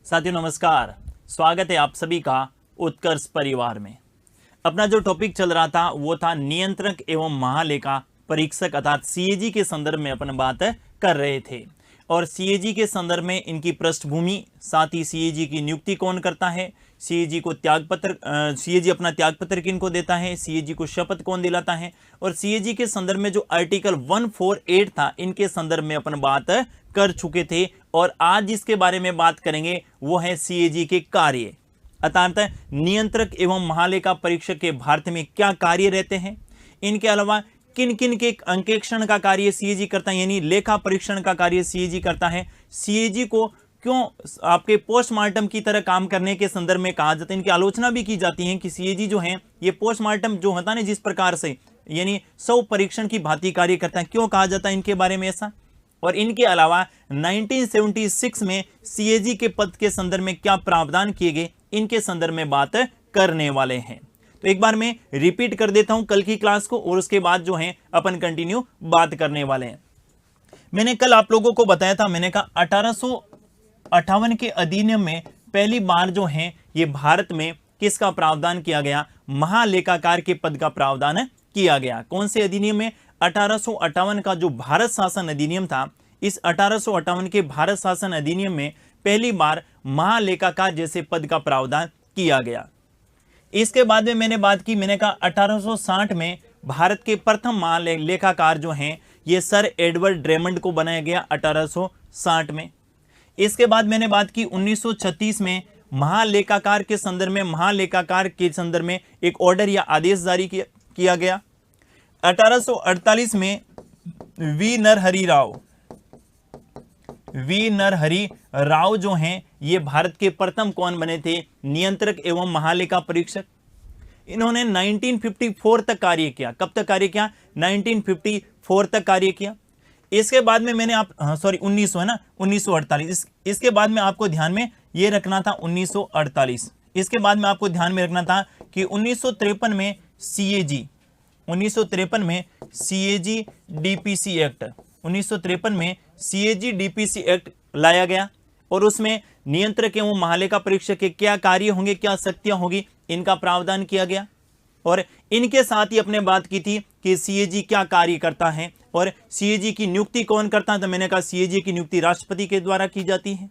साथियों नमस्कार, स्वागत है आप सभी का उत्कर्ष परिवार में। अपना जो टॉपिक चल रहा था वो था नियंत्रक एवं महालेखा परीक्षक अर्थात सीएजी के संदर्भ में अपन बात कर रहे थे। और सीएजी के संदर्भ में इनकी पृष्ठभूमि, साथ ही सीएजी की नियुक्ति कौन करता है, सीएजी को सीएजी अपना त्यागपत्र किनको देता है, सीएजी को शपथ कौन दिलाता है, और सीएजी के संदर्भ में जो आर्टिकल 148 था इनके संदर्भ में अपन बात कर चुके थे। और आज जिसके बारे में बात करेंगे वो है सीएजी के कार्य, अर्थात नियंत्रक एवं महालेखा परीक्षक के भारत में क्या कार्य रहते हैं, इनके अलावा किन किन के अंकेक्षण का कार्य सीएजी करता है, यानी लेखा परीक्षण का कार्य सीएजी करता है, सीएजी को क्यों आपके पोस्टमार्टम की तरह काम करने के संदर्भ में कहा जाता है। इनकी आलोचना भी की जाती है कि सीएजी जो है ये पोस्टमार्टम जो होता है ना, जिस प्रकार से यानी शव परीक्षण की भांति कार्य करता है, क्यों कहा जाता है इनके बारे में ऐसा। और इनके अलावा 1976 में सीएजी के पद के संदर्भ में क्या प्रावधान किए गए, इनके संदर्भ में बात करने वाले हैं। तो एक बार मैं रिपीट कर देता हूं कल की क्लास को, और उसके बाद जो है अपन कंटिन्यू बात करने वाले हैं। मैंने कल आप लोगों को बताया था, मैंने कहा 1858 के अधिनियम में पहली बार जो है ये भारत में किसका प्रावधान किया गया, महालेखाकार के पद का प्रावधान किया गया। कौन से अधिनियम में? 1858 का जो भारत शासन अधिनियम था, इस 1858 के भारत शासन अधिनियम में पहली बार महालेखाकार जैसे पद का प्रावधान किया गया। इसके बाद में मैंने बात की, मैंने कहा 1860 में भारत के प्रथम महालेखाकार जो हैं ये सर एडवर्ड ड्रेमंड को बनाया गया 1860 में। इसके बाद मैंने बात की 1936 में महालेखाकार के संदर्भ में एक ऑर्डर या आदेश जारी किया गया। 1848 में वी नरहरि राव जो हैं ये भारत के प्रथम कौन बने थे, नियंत्रक एवं महालेखा परीक्षक। इन्होंने 1954 तक कार्य किया। कब तक कार्य किया? 1954 तक कार्य किया। इसके बाद में मैंने 1900 है ना, 1948। इसके बाद में आपको ध्यान में ये रखना था 1948। इसके बाद में आपको ध्यान में रखना था कि 1953 में सीएजी, 1953 में सीएजी डीपीसी एक्ट, 1953 में सीएजी डीपीसी एक्ट लाया गया, और उसमें नियंत्रक एवं महालेखा परीक्षक के क्या कार्य होंगे, क्या शक्तियां होगी, इनका प्रावधान किया गया। और इनके साथ ही अपने बात की थी कि सीएजी क्या कार्य करता है और सीएजी की नियुक्ति कौन करता है। तो मैंने कहा सीएजी की नियुक्ति राष्ट्रपति के द्वारा की जाती है।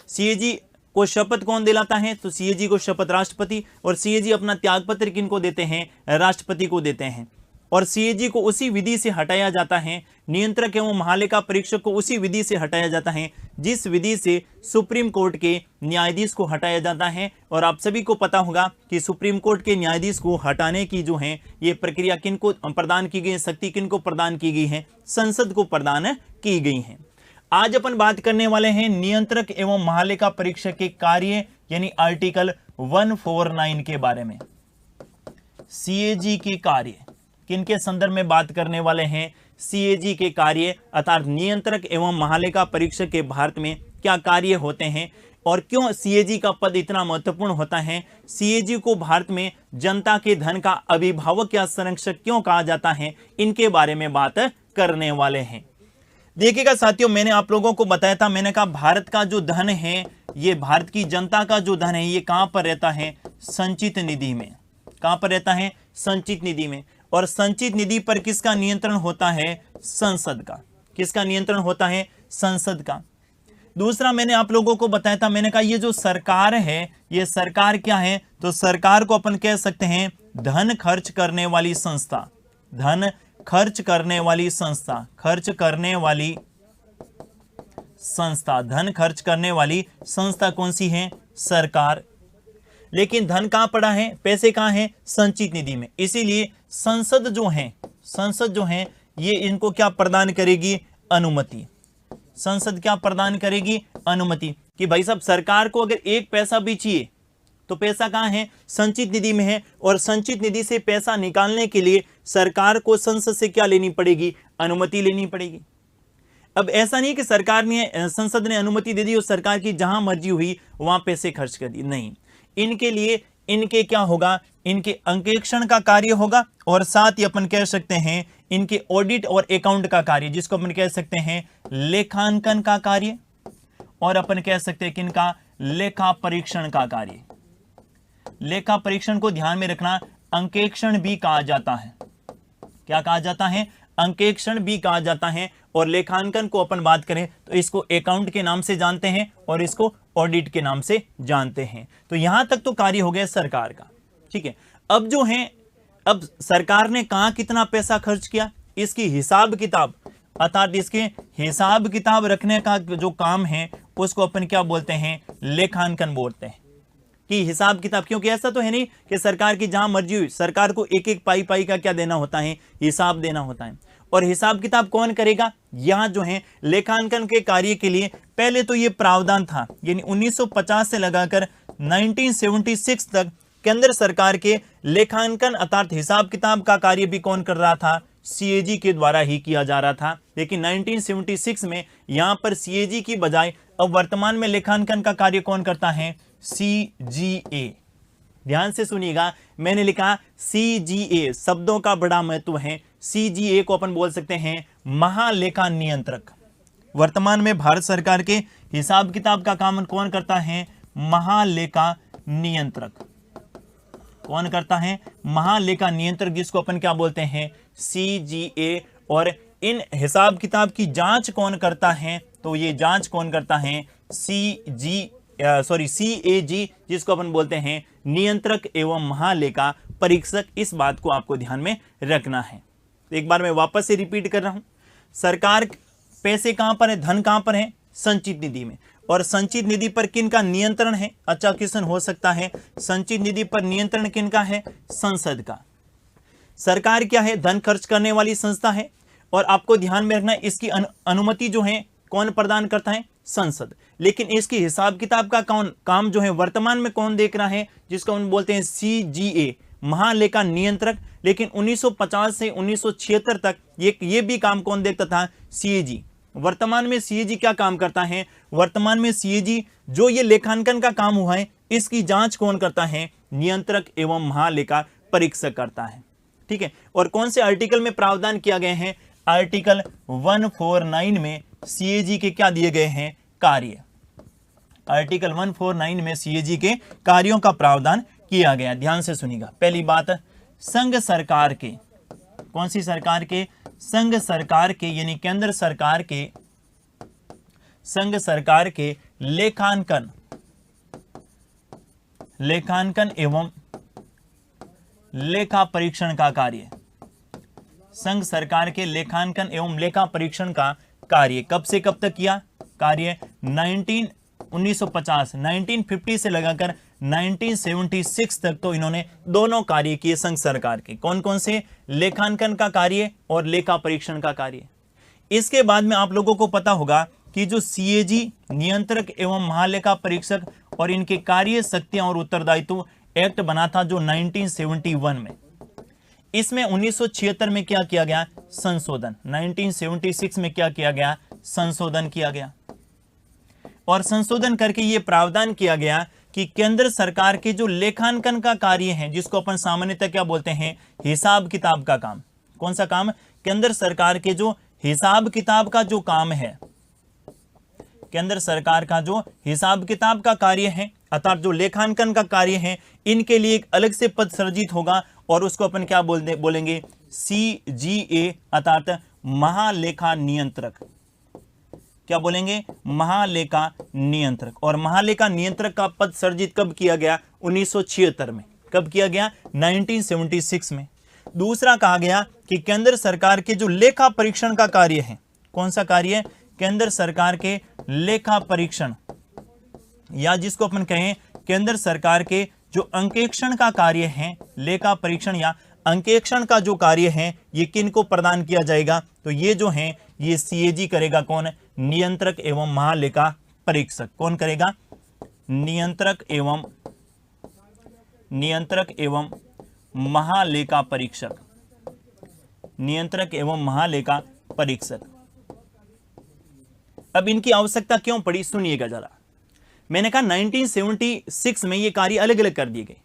सीएजी को शपथ कौन दिलाता है? तो सीएजी को शपथ राष्ट्रपति, और सीएजी अपना त्यागपत्र किनको देते हैं? राष्ट्रपति को देते हैं। और सीएजी को उसी विधि से हटाया जाता है, नियंत्रक एवं महालेखा परीक्षक को उसी विधि से हटाया जाता है जिस विधि से सुप्रीम कोर्ट के न्यायाधीश को हटाया जाता है। और आप सभी को पता होगा कि सुप्रीम कोर्ट के न्यायाधीश को हटाने की जो है ये प्रक्रिया किनको प्रदान की गई है, शक्ति किनको प्रदान की गई है? संसद को प्रदान की गई है। आज अपन बात करने वाले हैं नियंत्रक एवं महालेखा परीक्षक के कार्य यानी आर्टिकल 149 के बारे में। सीएजी के कार्य किनके संदर्भ में बात करने वाले हैं? सीएजी के कार्य अर्थात नियंत्रक एवं महालेखा परीक्षक के भारत में क्या कार्य होते हैं और क्यों सीएजी का पद इतना महत्वपूर्ण होता है, सीएजी को भारत में जनता के धन का अभिभावक या संरक्षक क्यों कहा जाता है, इनके बारे में बात करने वाले हैं। देखिएगा साथियों, मैंने आप लोगों को बताया था, मैंने कहा भारत का जो धन है, ये भारत की जनता का जो धन है ये कहां पर रहता है? संचित निधि में। कहां पर रहता है? संचित निधि में। और संचित निधि पर किसका नियंत्रण होता है? संसद का। किसका नियंत्रण होता है? संसद का। दूसरा मैंने आप लोगों को बताया था, मैंने कहा ये जो सरकार है, ये सरकार क्या है? तो सरकार को अपन कह सकते हैं धन खर्च करने वाली संस्था। धन खर्च करने वाली संस्था, खर्च करने वाली संस्था, धन खर्च करने वाली संस्था कौन सी है? सरकार। लेकिन धन कहां पड़ा है? पैसे कहां हैं? संचित निधि में। इसीलिए संसद जो है ये इनको क्या प्रदान करेगी? अनुमति। संसद क्या प्रदान करेगी? अनुमति। कि भाई साहब सरकार को अगर एक पैसा भी चाहिए तो पैसा कहां है? संचित निधि में है। और संचित निधि से पैसा निकालने के लिए सरकार को संसद से क्या लेनी पड़ेगी? अनुमति लेनी पड़ेगी। अब ऐसा नहीं कि संसद ने अनुमति दे दी और सरकार की जहां मर्जी हुई वहां पैसे खर्च कर दी, नहीं। इनके लिए इनके क्या होगा? इनके अंकेक्षण का कार्य होगा, और साथ ही अपन कह सकते हैं इनके ऑडिट और अकाउंट का कार्य, जिसको अपन कह सकते हैं लेखांकन का कार्य, और अपन कह सकते हैं किनका? लेखा परीक्षण का कार्य। लेखा परीक्षण को ध्यान में रखना, अंकेक्षण भी कहा जाता है। क्या कहा जाता है? अंकेक्षण भी कहा जाता है। और लेखांकन को अपन बात करें तो इसको अकाउंट के नाम से जानते हैं और इसको ऑडिट के नाम से जानते हैं। तो यहां तक तो कार्य हो गया सरकार का। ठीक है, अब जो है, अब सरकार ने कहां कितना पैसा खर्च किया, इसकी हिसाब किताब, अर्थात इसके हिसाब किताब रखने का जो काम है उसको अपन क्या बोलते हैं? लेखांकन बोलते हैं। कि हिसाब किताब, क्योंकि ऐसा तो है नहीं कि सरकार की जहां मर्जी हुई, सरकार को एक एक पाई पाई का क्या देना होता है? हिसाब देना होता है। और हिसाब किताब कौन करेगा? यहां जो है लेखांकन के कार्य के लिए पहले तो ये प्रावधान था, यानी 1950 से लगाकर 1976 तक केंद्र सरकार के लेखांकन अर्थात हिसाब किताब का कार्य भी कौन कर रहा था? सीएजी के द्वारा ही किया जा रहा था। लेकिन 1976 में यहां पर सीएजी की बजाय अब वर्तमान में लेखांकन का कार्य कौन करता है? सीजीए। ध्यान से सुनिएगा, मैंने लिखा सीजीए, शब्दों का बड़ा महत्व है। सीजीए को अपन बोल सकते हैं महालेखा नियंत्रक। वर्तमान में भारत सरकार के हिसाब किताब का काम कौन करता है? महालेखा नियंत्रक। कौन करता है? महालेखा नियंत्रक, जिसको अपन क्या बोलते हैं? सीजीए। और इन हिसाब किताब की जांच कौन करता है? तो ये जांच कौन करता है? सीएजी, जिसको अपन बोलते हैं नियंत्रक एवं महालेखा परीक्षक। इस बात को आपको ध्यान में रखना है। तो एक बार मैं वापस से रिपीट कर रहा हूं, सरकार पैसे कहां पर है? धन कहां पर है? संचित निधि में। और संचित निधि पर किन का नियंत्रण है? अच्छा क्वेश्चन हो सकता है, संचित निधि पर नियंत्रण किन का है? संसद का। सरकार क्या है? धन खर्च करने वाली संस्था है। और आपको ध्यान में रखना, इसकी अनुमति जो है कौन प्रदान करता है? संसद। लेकिन इसकी हिसाब किताब का काम जो है वर्तमान में कौन देख रहा है? जिसको हम बोलते हैं सीजीए, महालेखा नियंत्रक। लेकिन 1950 से 1976 तक ये भी काम कौन देखता था? सीएजी। वर्तमान में सीएजी क्या काम करता है? वर्तमान में सीएजी जो ये लेखांकन का काम हुआ है, इसकी जांच कौन करता है? नियंत्रक एवं महालेखा परीक्षक करता है। ठीक है, और कौन से आर्टिकल में प्रावधान किया गया है? आर्टिकल 149 में सीएजी के क्या दिए गए हैं? कार्य। आर्टिकल 149 में सीएजी के कार्यों का प्रावधान किया गया। ध्यान से सुनिएगा। पहली बात, संघ सरकार के, कौन सी सरकार के? संघ सरकार के, यानी केंद्र सरकार के, संघ सरकार के लेखांकन एवं लेखा परीक्षण का कार्य। संघ सरकार के लेखांकन एवं लेखा परीक्षण का कार्य कब से कब तक किया? कार्य 1950 से लगाकर 1976 तक तो इन्होंने दोनों कार्य किए संघ सरकार के। कौन कौन से? लेखांकन का कार्य और लेखा परीक्षण का कार्य। इसके बाद में आप लोगों को पता होगा कि जो सीएजी, नियंत्रक एवं महालेखा परीक्षक और इनके कार्य शक्तियां और उत्तरदायित्व एक्ट बना था जो 1971 में। इसमें 1976 में क्या किया गया? संशोधन। 1976 में क्या किया गया? संशोधन किया गया। और संशोधन करके यह प्रावधान किया गया कि केंद्र सरकार के जो लेखांकन का कार्य है, जिसको अपन सामान्यतः क्या बोलते हैं? हिसाब किताब का काम। कौन सा काम? केंद्र सरकार के जो हिसाब किताब का जो काम है, केंद्र सरकार का जो हिसाब किताब का कार्य है अर्थात जो लेखांकन का कार्य है, इनके लिए एक अलग से पद सृजित होगा और उसको अपन क्या बोलेंगे? सीजीए अर्थात महालेखा नियंत्रक। क्या बोलेंगे? महालेखा नियंत्रक। और महालेखा नियंत्रक का पद सृजित कब किया गया? 1976 में। कब किया गया? 1976 में। दूसरा कहा गया कि केंद्र सरकार के जो लेखा परीक्षण का कार्य है, कौन सा कार्य? केंद्र सरकार के लेखा परीक्षण, या जिसको अपन कहें केंद्र सरकार के जो अंकेक्षण का कार्य है, लेखा परीक्षण या अंकेक्षण का जो कार्य है, ये किन को प्रदान किया जाएगा? तो ये जो है ये सीएजी करेगा। कौन? नियंत्रक एवं महालेखा परीक्षक। कौन करेगा? नियंत्रक एवं महालेखा परीक्षक। नियंत्रक एवं महालेखा परीक्षक। अब इनकी आवश्यकता क्यों पड़ी? सुनिएगा जरा। मैंने कहा 1976 में ये कार्य अलग अलग कर दिए गए।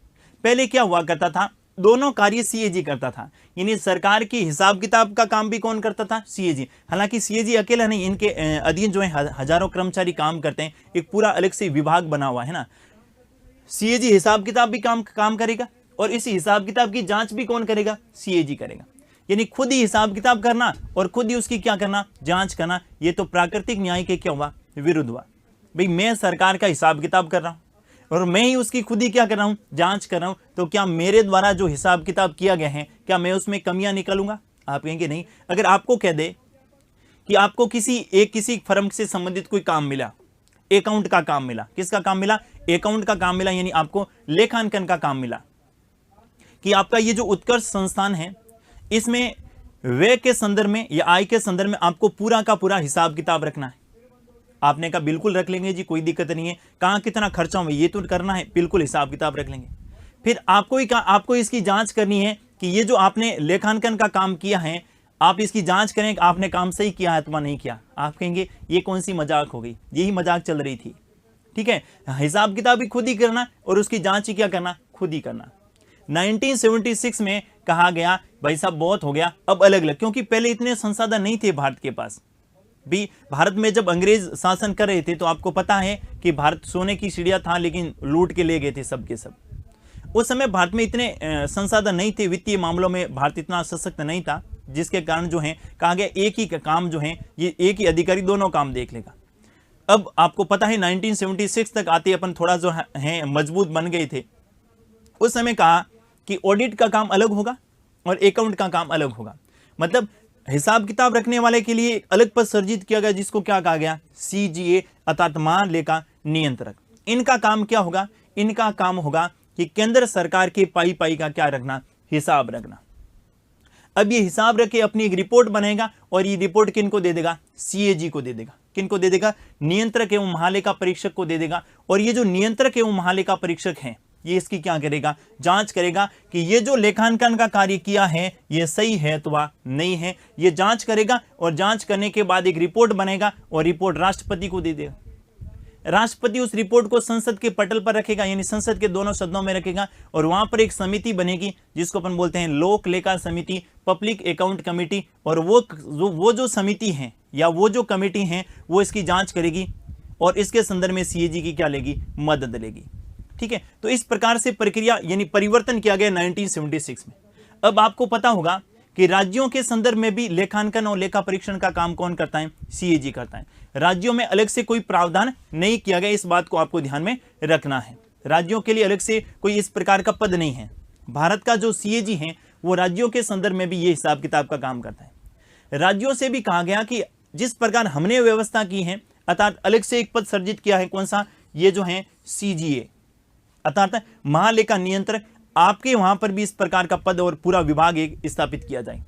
पहले क्या हुआ करता था? दोनों कार्य सीएजी करता था। यानी सरकार की हिसाब किताब का काम भी कौन करता था? सीएजी। हालांकि सीएजी अकेला नहीं, इनके अधीन जो है हजारों कर्मचारी काम करते हैं, एक पूरा अलग से विभाग बना हुआ है ना। सीएजी हिसाब किताब भी काम करेगा और इस हिसाब किताब की जांच भी कौन करेगा? सीएजी करेगा। यानी खुद ही हिसाब किताब करना और खुद ही उसकी क्या करना? जांच करना। ये तो प्राकृतिक न्याय के क्या हुआ? विरुद्ध हुआ। भाई मैं सरकार का हिसाब किताब कर रहा हूं और मैं ही उसकी खुद ही क्या कर रहा हूं? जांच कर रहा हूं, तो क्या मेरे द्वारा जो हिसाब किताब किया गया है, क्या मैं उसमें कमियां निकालूंगा? आप कहेंगे नहीं। अगर आपको कह दे कि आपको किसी फर्म से संबंधित कोई काम मिला, अकाउंट का काम मिला, किसका काम मिला? अकाउंट का काम मिला, यानी आपको लेखांकन का काम मिला कि आपका ये जो उत्कर्ष संस्थान है, इसमें व्यय के संदर्भ में या आय के संदर्भ में आपको पूरा का पूरा हिसाब किताब रखना है। आपने कहा बिल्कुल रख लेंगे जी, कोई दिक्कत नहीं है। कहां कितना खर्चा हुआ ये तो करना है, बिल्कुल हिसाब किताब रख लेंगे। फिर आपको इसकी जांच करनी है कि ये जो आपने लेखांकन का काम किया है, आप इसकी जांच करें कि आपने काम सही किया है अथवा नहीं किया। आप कहेंगे ये कौन सी मजाक हो गई? यही मजाक चल रही थी। ठीक है, हिसाब किताब भी खुद ही करना और उसकी जांच ही क्या करना? खुद ही करना। 1976 में कहा गया भाई साहब बहुत हो गया, अब अलग अलग, क्योंकि पहले इतने संसाधन नहीं थे भारत के पास भी। भारत में जब अंग्रेज शासन कर रहे थे तो आपको पता है कि भारत सोने की चिड़िया था, लेकिन लूट के ले गए थे सब के सब। उस समय भारत में इतने संसाधन नहीं थे, वित्तीय मामलों में भारत इतना सशक्त नहीं था, जिसके कारण जो है कहा गया एक ही काम जो है ये एक ही अधिकारी दोनों काम देख लेगा। अब आपको पता है 1976 तक आते अपन थोड़ा जो है मजबूत बन गए थे। उस समय कहा कि ऑडिट का काम अलग होगा और अकाउंट का काम अलग होगा। मतलब हिसाब किताब रखने वाले के लिए एक अलग पद सर्जित किया गया, जिसको क्या कहा गया? सीजीए अर्थात महालेखा नियंत्रक। इनका काम क्या होगा? इनका काम होगा कि केंद्र सरकार के पाई का क्या रखना? हिसाब रखना। अब ये हिसाब रख के अपनी एक रिपोर्ट बनेगा और ये रिपोर्ट किनको दे देगा? सीएजी को दे देगा। किनको दे देगा? नियंत्रक एवं महालेखा परीक्षक को दे देगा। और ये जो नियंत्रक एवं महालेखा परीक्षक हैं, ये इसकी क्या करेगा? जांच करेगा कि ये जो लेखांकन का कार्य किया है ये सही है अथवा नहीं है। ये जांच करेगा और जांच करने के बाद एक रिपोर्ट बनेगा और रिपोर्ट राष्ट्रपति को दे देगा। राष्ट्रपति उस रिपोर्ट को संसद के पटल पर रखेगा, यानी संसद के दोनों सदनों में रखेगा, और वहां पर एक समिति बनेगी जिसको अपन बोलते हैं लोक लेखा समिति, पब्लिक अकाउंट कमेटी। और वो जो समिति है या वो जो कमेटी है वो इसकी जांच करेगी और इसके संदर्भ में सीएजी की क्या लेगी? मदद लेगी। ठीक है, तो इस प्रकार से प्रक्रिया यानी परिवर्तन किया गया 1976 में। अब आपको पता होगा कि राज्यों के संदर्भ में भी लेखांकन और लेखा परीक्षण का काम कौन करता है? सीएजी करता है। राज्यों में अलग से कोई प्रावधान नहीं किया गया, इस बात को आपको ध्यान में रखना है। राज्यों के लिए अलग से कोई इस प्रकार का पद नहीं है। भारत का जो सीएजी है वो राज्यों के संदर्भ में भी ये हिसाब किताब का काम करता है। राज्यों से भी कहा गया कि जिस प्रकार हमने व्यवस्था की है, अर्थात अलग से एक पद सर्जित किया है, कौन सा? ये जो है सीजीए अर्थात महालेखा नियंत्रक, आपके वहां पर भी इस प्रकार का पद और पूरा विभाग एक स्थापित किया जाए।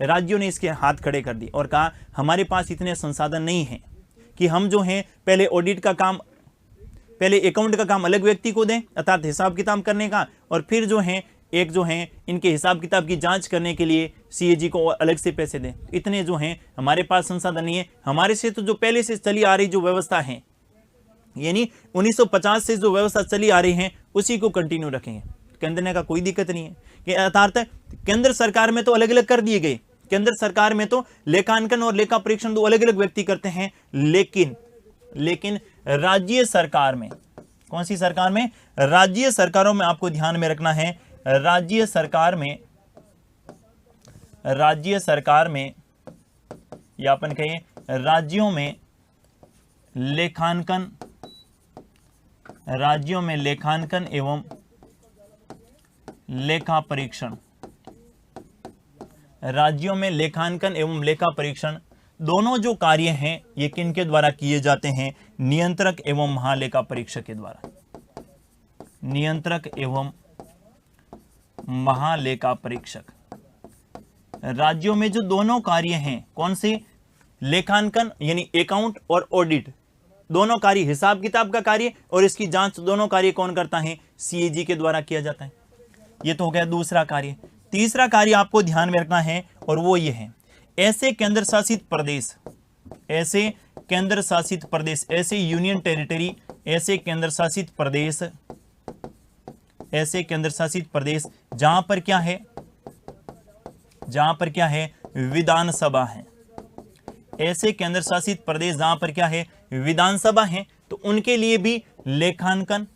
राज्यों ने इसके हाथ खड़े कर दिए और कहा हमारे पास इतने संसाधन नहीं हैं कि हम जो हैं पहले ऑडिट का काम, पहले अकाउंट का काम अलग व्यक्ति को दें अर्थात हिसाब किताब करने का, और फिर जो है एक जो है इनके हिसाब किताब की जांच करने के लिए सीएजी को अलग से पैसे दें। इतने जो हैं हमारे पास संसाधन नहीं है। हमारे से तो जो पहले से चली आ रही जो व्यवस्था है, यानी 1950 से जो व्यवस्था चली आ रही है उसी को कंटिन्यू रखेंगे। केंद्र ने का कोई दिक्कत नहीं है कि अर्थात केंद्र सरकार में तो अलग अलग कर दिए गए। केंद्र सरकार में तो लेखांकन और लेखा परीक्षण दो अलग अलग व्यक्ति करते हैं, लेकिन राज्य सरकार में, कौन सी सरकार में? राज्य सरकारों में आपको ध्यान में रखना है, राज्य सरकार में या अपन कहें राज्यों में लेखांकन एवं लेखा परीक्षण, राज्यों में लेखांकन एवं लेखा परीक्षण दोनों जो कार्य हैं ये किनके द्वारा किए जाते हैं? नियंत्रक एवं महालेखा परीक्षक के द्वारा। नियंत्रक एवं महालेखा परीक्षक, राज्यों में जो दोनों कार्य हैं, कौन से? लेखांकन यानी अकाउंट और ऑडिट, दोनों कार्य, हिसाब किताब का कार्य और इसकी जांच, दोनों कार्य कौन करता है? सीएजी के द्वारा किया जाता है। ये तो हो गया दूसरा कार्य। तीसरा कार्य आपको ध्यान में रखना है और वो ये है, ऐसे केंद्र शासित प्रदेश, ऐसे यूनियन टेरिटरी, ऐसे केंद्र शासित प्रदेश ऐसे केंद्र शासित प्रदेश जहां पर क्या है, जहां पर क्या है, विधानसभा है। ऐसे केंद्र शासित प्रदेश जहां पर क्या है, विधानसभा है, तो उनके लिए भी लेखांकन,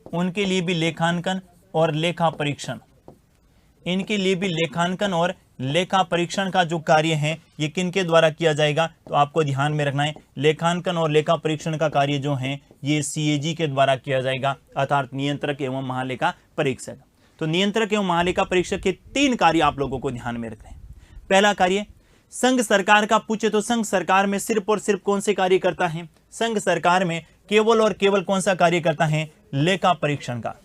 उनके लिए भी लेखांकन और लेखा परीक्षण, इनके लिए भी लेखांकन और लेखा परीक्षण का जो कार्य है ये किनके द्वारा किया जाएगा, तो आपको ध्यान में रखना है लेखांकन और लेखा परीक्षण का कार्य जो है ये सीएजी के द्वारा किया जाएगा, अर्थात नियंत्रक एवं महालेखा परीक्षक। तो नियंत्रक एवं महालेखा परीक्षक के 3 कार्य आप लोगों को ध्यान में रखने हैं। पहला कार्य, संघ सरकार का पूछे तो संघ सरकार में सिर्फ और सिर्फ कौन से कार्य करता है, संघ सरकार में केवल और केवल कौन सा कार्य करता है, लेखा परीक्षण का।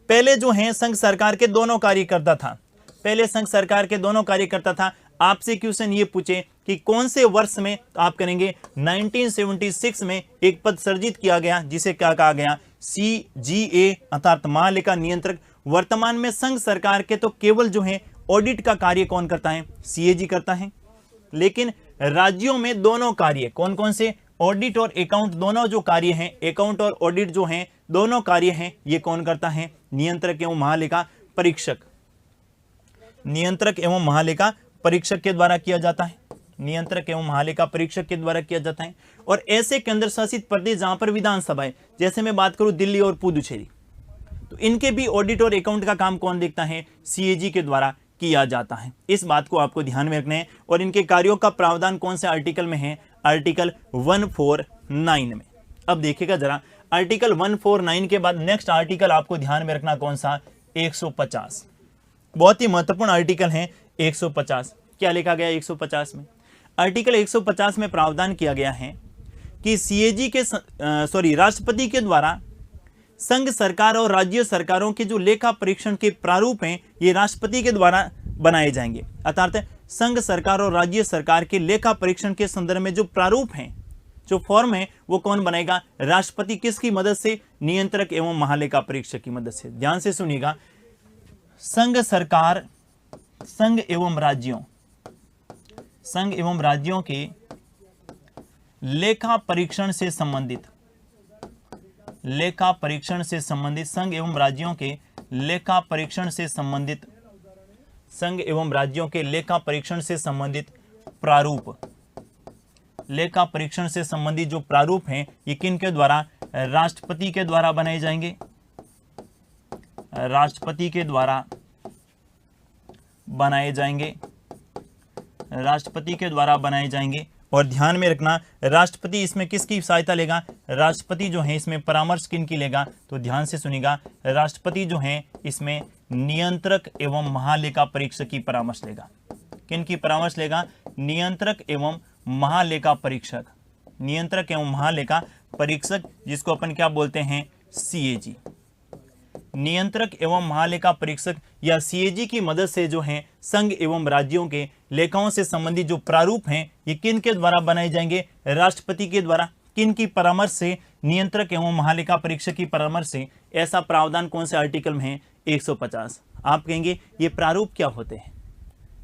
पहले जो है संघ सरकार के दोनों कार्य करता था, पहले संघ सरकार के दोनों कार्य करता था। आपसे क्वेश्चन ये पूछे कि कौन से वर्ष में, तो आप करेंगे 1976 में एक पद सृजित किया गया जिसे क्या कहा गया, CGA अर्थात महालेखा नियंत्रक। वर्तमान में संघ सरकार के तो केवल जो है ऑडिट का कार्य कौन करता है, CAG करता है, लेकिन राज्यों में दोनों कार्य कौन कौन से, ऑडिट और अकाउंट, दोनों जो कार्य हैं, अकाउंट और ऑडिट जो हैं दोनों कार्य हैं, ये कौन करता है, नियंत्रक एवं महालेखा परीक्षक, नियंत्रक एवं महालेखा परीक्षक के द्वारा किया जाता है, नियंत्रक एवं महालेखा परीक्षक के द्वारा किया जाता है। और ऐसे केंद्र शासित प्रदेश जहां पर विधानसभा है, जैसे मैं बात करूं दिल्ली और पुदुचेरी, तो इनके भी ऑडिट और अकाउंट का काम कौन देखता है, CAG के द्वारा किया जाता है। इस बात को आपको ध्यान में रखना है। और इनके कार्यों का प्रावधान कौन से आर्टिकल में है, आर्टिकल 149 में। अब देखिएगा जरा, आर्टिकल 149 के बाद नेक्स्ट आर्टिकल आपको ध्यान में रखना कौन सा, 150, बहुत ही महत्वपूर्ण आर्टिकल है 150। क्या लिखा गया 150 में, आर्टिकल 150 में प्रावधान किया गया है कि CAG के राष्ट्रपति के द्वारा संघ सरकार और राज्य सरकारों के जो लेखा परीक्षण के प्रारूप हैं ये राष्ट्रपति के द्वारा बनाए जाएंगे, अर्थात संघ सरकार और राज्य सरकार के लेखा परीक्षण के संदर्भ में जो प्रारूप हैं, जो फॉर्म है वो कौन बनाएगा, राष्ट्रपति। किसकी मदद से, नियंत्रक एवं महालेखा परीक्षक की मदद से। ध्यान से सुनिएगा, संघ सरकार, संघ एवं राज्यों के लेखा परीक्षण से संबंधित, लेखा परीक्षण से संबंधित, संघ एवं राज्यों के लेखा परीक्षण से संबंधित, संघ एवं राज्यों के लेखा परीक्षण से संबंधित प्रारूप, लेखा परीक्षण से संबंधित जो प्रारूप हैं ये किन के द्वारा, राष्ट्रपति के द्वारा बनाए जाएंगे, राष्ट्रपति के द्वारा बनाए जाएंगे, राष्ट्रपति के द्वारा बनाए जाएंगे। और ध्यान में रखना, राष्ट्रपति इसमें किसकी सहायता लेगा, राष्ट्रपति जो है इसमें परामर्श किन की लेगा, तो ध्यान से सुनिएगा, राष्ट्रपति जो है इसमें नियंत्रक एवं महालेखा परीक्षक की परामर्श लेगा। किन की परामर्श लेगा, नियंत्रक एवं महालेखा परीक्षक, नियंत्रक एवं महालेखा परीक्षक, जिसको अपन क्या बोलते हैं, CAG। नियंत्रक एवं महालेखा परीक्षक या CAG की मदद से जो है संघ एवं राज्यों के लेखाओं से संबंधित जो प्रारूप हैं ये किन के द्वारा बनाए जाएंगे, राष्ट्रपति के द्वारा। किन की परामर्श से, नियंत्रक एवं महालेखा परीक्षक की परामर्श से। ऐसा प्रावधान कौन से आर्टिकल में है, 150। आप कहेंगे ये प्रारूप क्या होते हैं,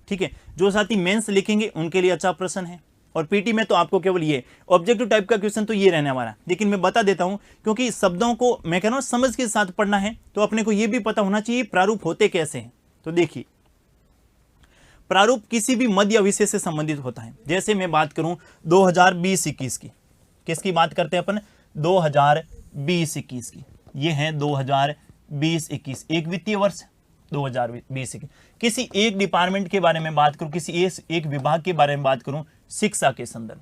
ठीक है। जो साथी मेंस लिखेंगे उनके लिए अच्छा प्रश्न है, और पीटी में तो आपको केवल ये ऑब्जेक्टिव टाइप का क्वेश्चन तो ये रहने वाला। लेकिन मैं बता देता हूं, क्योंकि शब्दों को मैं कह रहा हूं समझ के साथ पढ़ना है, तो अपने को ये भी पता होना चाहिए प्रारूप होते कैसे हैं। तो देखिए, प्रारूप किसी भी मद या विषय से संबंधित होता है। जैसे मैं बात करूं 2020-21 की, किसकी बात करते हैं अपन, 2020-21 की। ये है 2020-21, एक वित्तीय वर्ष 2020-21। किसी एक डिपार्टमेंट के बारे में बात करूं, किसी एक विभाग के बारे में बात करूं, शिक्षा के संदर्भ,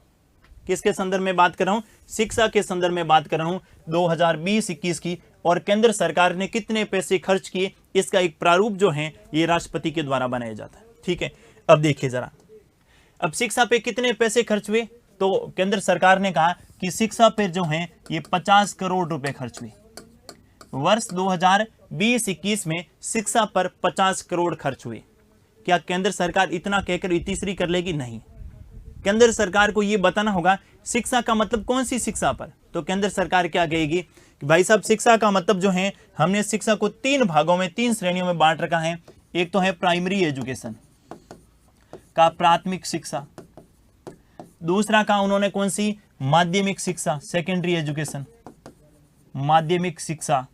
किसके संदर्भ में बात कर रहा हूं, शिक्षा के संदर्भ में बात कर रहा हूं 2020-21 की। और केंद्र सरकार ने कितने पैसे खर्च किए, इसका एक प्रारूप जो है ये राष्ट्रपति के द्वारा बनाया जाता है, ठीक है। अब देखिए जरा, अब शिक्षा पे कितने पैसे खर्च हुए, तो केंद्र सरकार ने कहा कि शिक्षा पे जो है ये 50 करोड़ रुपए खर्च हुए। वर्ष 2020-21 में शिक्षा पर 50 करोड़ खर्च हुए। क्या केंद्र सरकार इतना कहकर इतीसरी कर लेगी, नहीं। केंद्र सरकार को यह बताना होगा शिक्षा का मतलब कौन सी शिक्षा पर। तो केंद्र सरकार क्या कहेगी कि भाई साहब शिक्षा का मतलब जो है, हमने शिक्षा को 3 भागों में, 3 श्रेणियों में बांट रखा है। एक तो है प्राइमरी एजुकेशन का, प्राथमिक शिक्षा। दूसरा का उन्होंने कौन सी, माध्यमिक शिक्षा, सेकेंडरी एजुकेशन, माध्यमिक शिक्षा।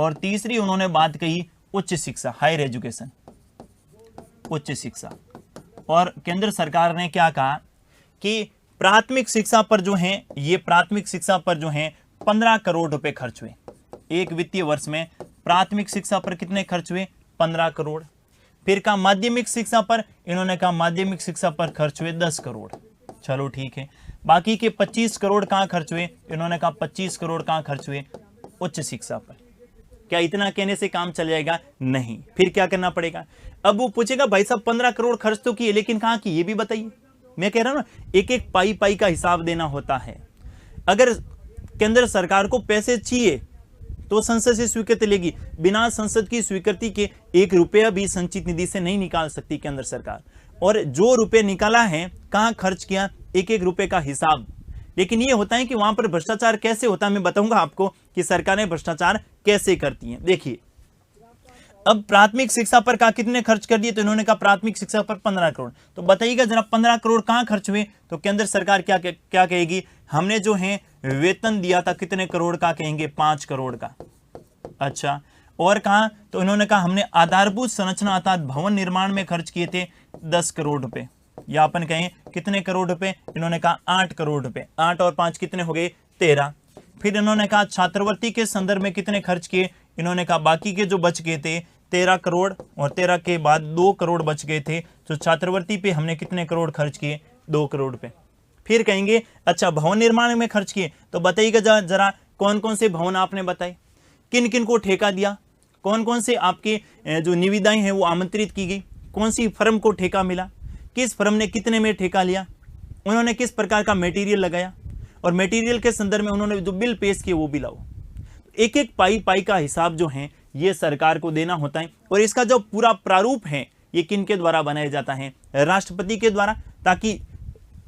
और तीसरी उन्होंने बात कही उच्च शिक्षा, हायर एजुकेशन, उच्च शिक्षा। और केंद्र सरकार ने क्या कहा कि प्राथमिक शिक्षा पर जो है, ये प्राथमिक शिक्षा पर जो है 15 करोड़ रुपए खर्च हुए एक वित्तीय वर्ष में। प्राथमिक शिक्षा पर कितने खर्च हुए? 15 करोड़। फिर कहा माध्यमिक शिक्षा पर, इन्होंने कहा माध्यमिक शिक्षा पर खर्च हुए 10 करोड़। चलो ठीक है, बाकी के 25 करोड़ कहां खर्च हुए? इन्होंने कहा 25 करोड़ कहां खर्च हुए? उच्च शिक्षा पर। क्या इतना कहने से काम चल जाएगा? नहीं, फिर क्या करना पड़ेगा? अब वो पूछेगा भाई साहब 15 करोड़ खर्च तो किए, लेकिन कहां किए ये भी बताइए। मैं कह रहा हूं ना, एक एक पाई पाई का हिसाब देना होता है। अगर केंद्र सरकार को पैसे चाहिए तो संसद से स्वीकृति लेगी, बिना संसद की स्वीकृति के 1 रुपया भी संचित निधि से नहीं निकाल सकती केंद्र सरकार। और जो रुपए निकाला है कहां खर्च किया, एक एक रुपए का हिसाब। लेकिन ये होता है कि वहां पर भ्रष्टाचार कैसे होता है, मैं बताऊंगा आपको कि सरकारें भ्रष्टाचार कैसे करती हैं। देखिए, अब प्राथमिक शिक्षा पर कहा कितने खर्च कर दिए, तो इन्होंने कहा प्राथमिक शिक्षा पर 15 करोड़। तो बताइएगा जरा 15 करोड़ कहां खर्च हुए? तो केंद्र सरकार क्या कहेगी? हमने जो है वेतन दिया था कितने करोड़ का, कहेंगे 5 करोड़ का। अच्छा, और कहा? तो इन्होंने कहा हमने आधारभूत संरचना अर्थात भवन निर्माण में खर्च किए थे 10 करोड़ रुपए, या अपन कहें कितने करोड़ रुपए? इन्होंने कहा 8 करोड़ रुपए। 8 और 5 कितने हो गए? 13। फिर इन्होंने कहा छात्रवृत्ति के संदर्भ में कितने खर्च किए? इन्होंने कहा बाकी के जो बच गए थे 13 करोड़, और 13 के बाद 2 करोड़ बच गए थे, तो छात्रवृत्ति पे हमने कितने करोड़ खर्च किए? 2 करोड़ रुपए। फिर कहेंगे अच्छा भवन निर्माण में खर्च किए, तो बताइएगा जरा कौन कौन से भवन आपने बताए, किन किन को ठेका दिया, कौन कौन से आपके जो निविदाएं हैं वो आमंत्रित की गई, कौन सी फर्म को ठेका मिला, किस फर्म ने कितने में ठेका लिया, उन्होंने किस प्रकार का मटेरियल लगाया, और मटेरियल के संदर्भ में उन्होंने जो बिल पेश किए वो भी लाओ। एक एक पाई पाई का हिसाब जो है ये सरकार को देना होता है। और इसका जो पूरा प्रारूप है ये किन के द्वारा बनाया जाता है? राष्ट्रपति के द्वारा, ताकि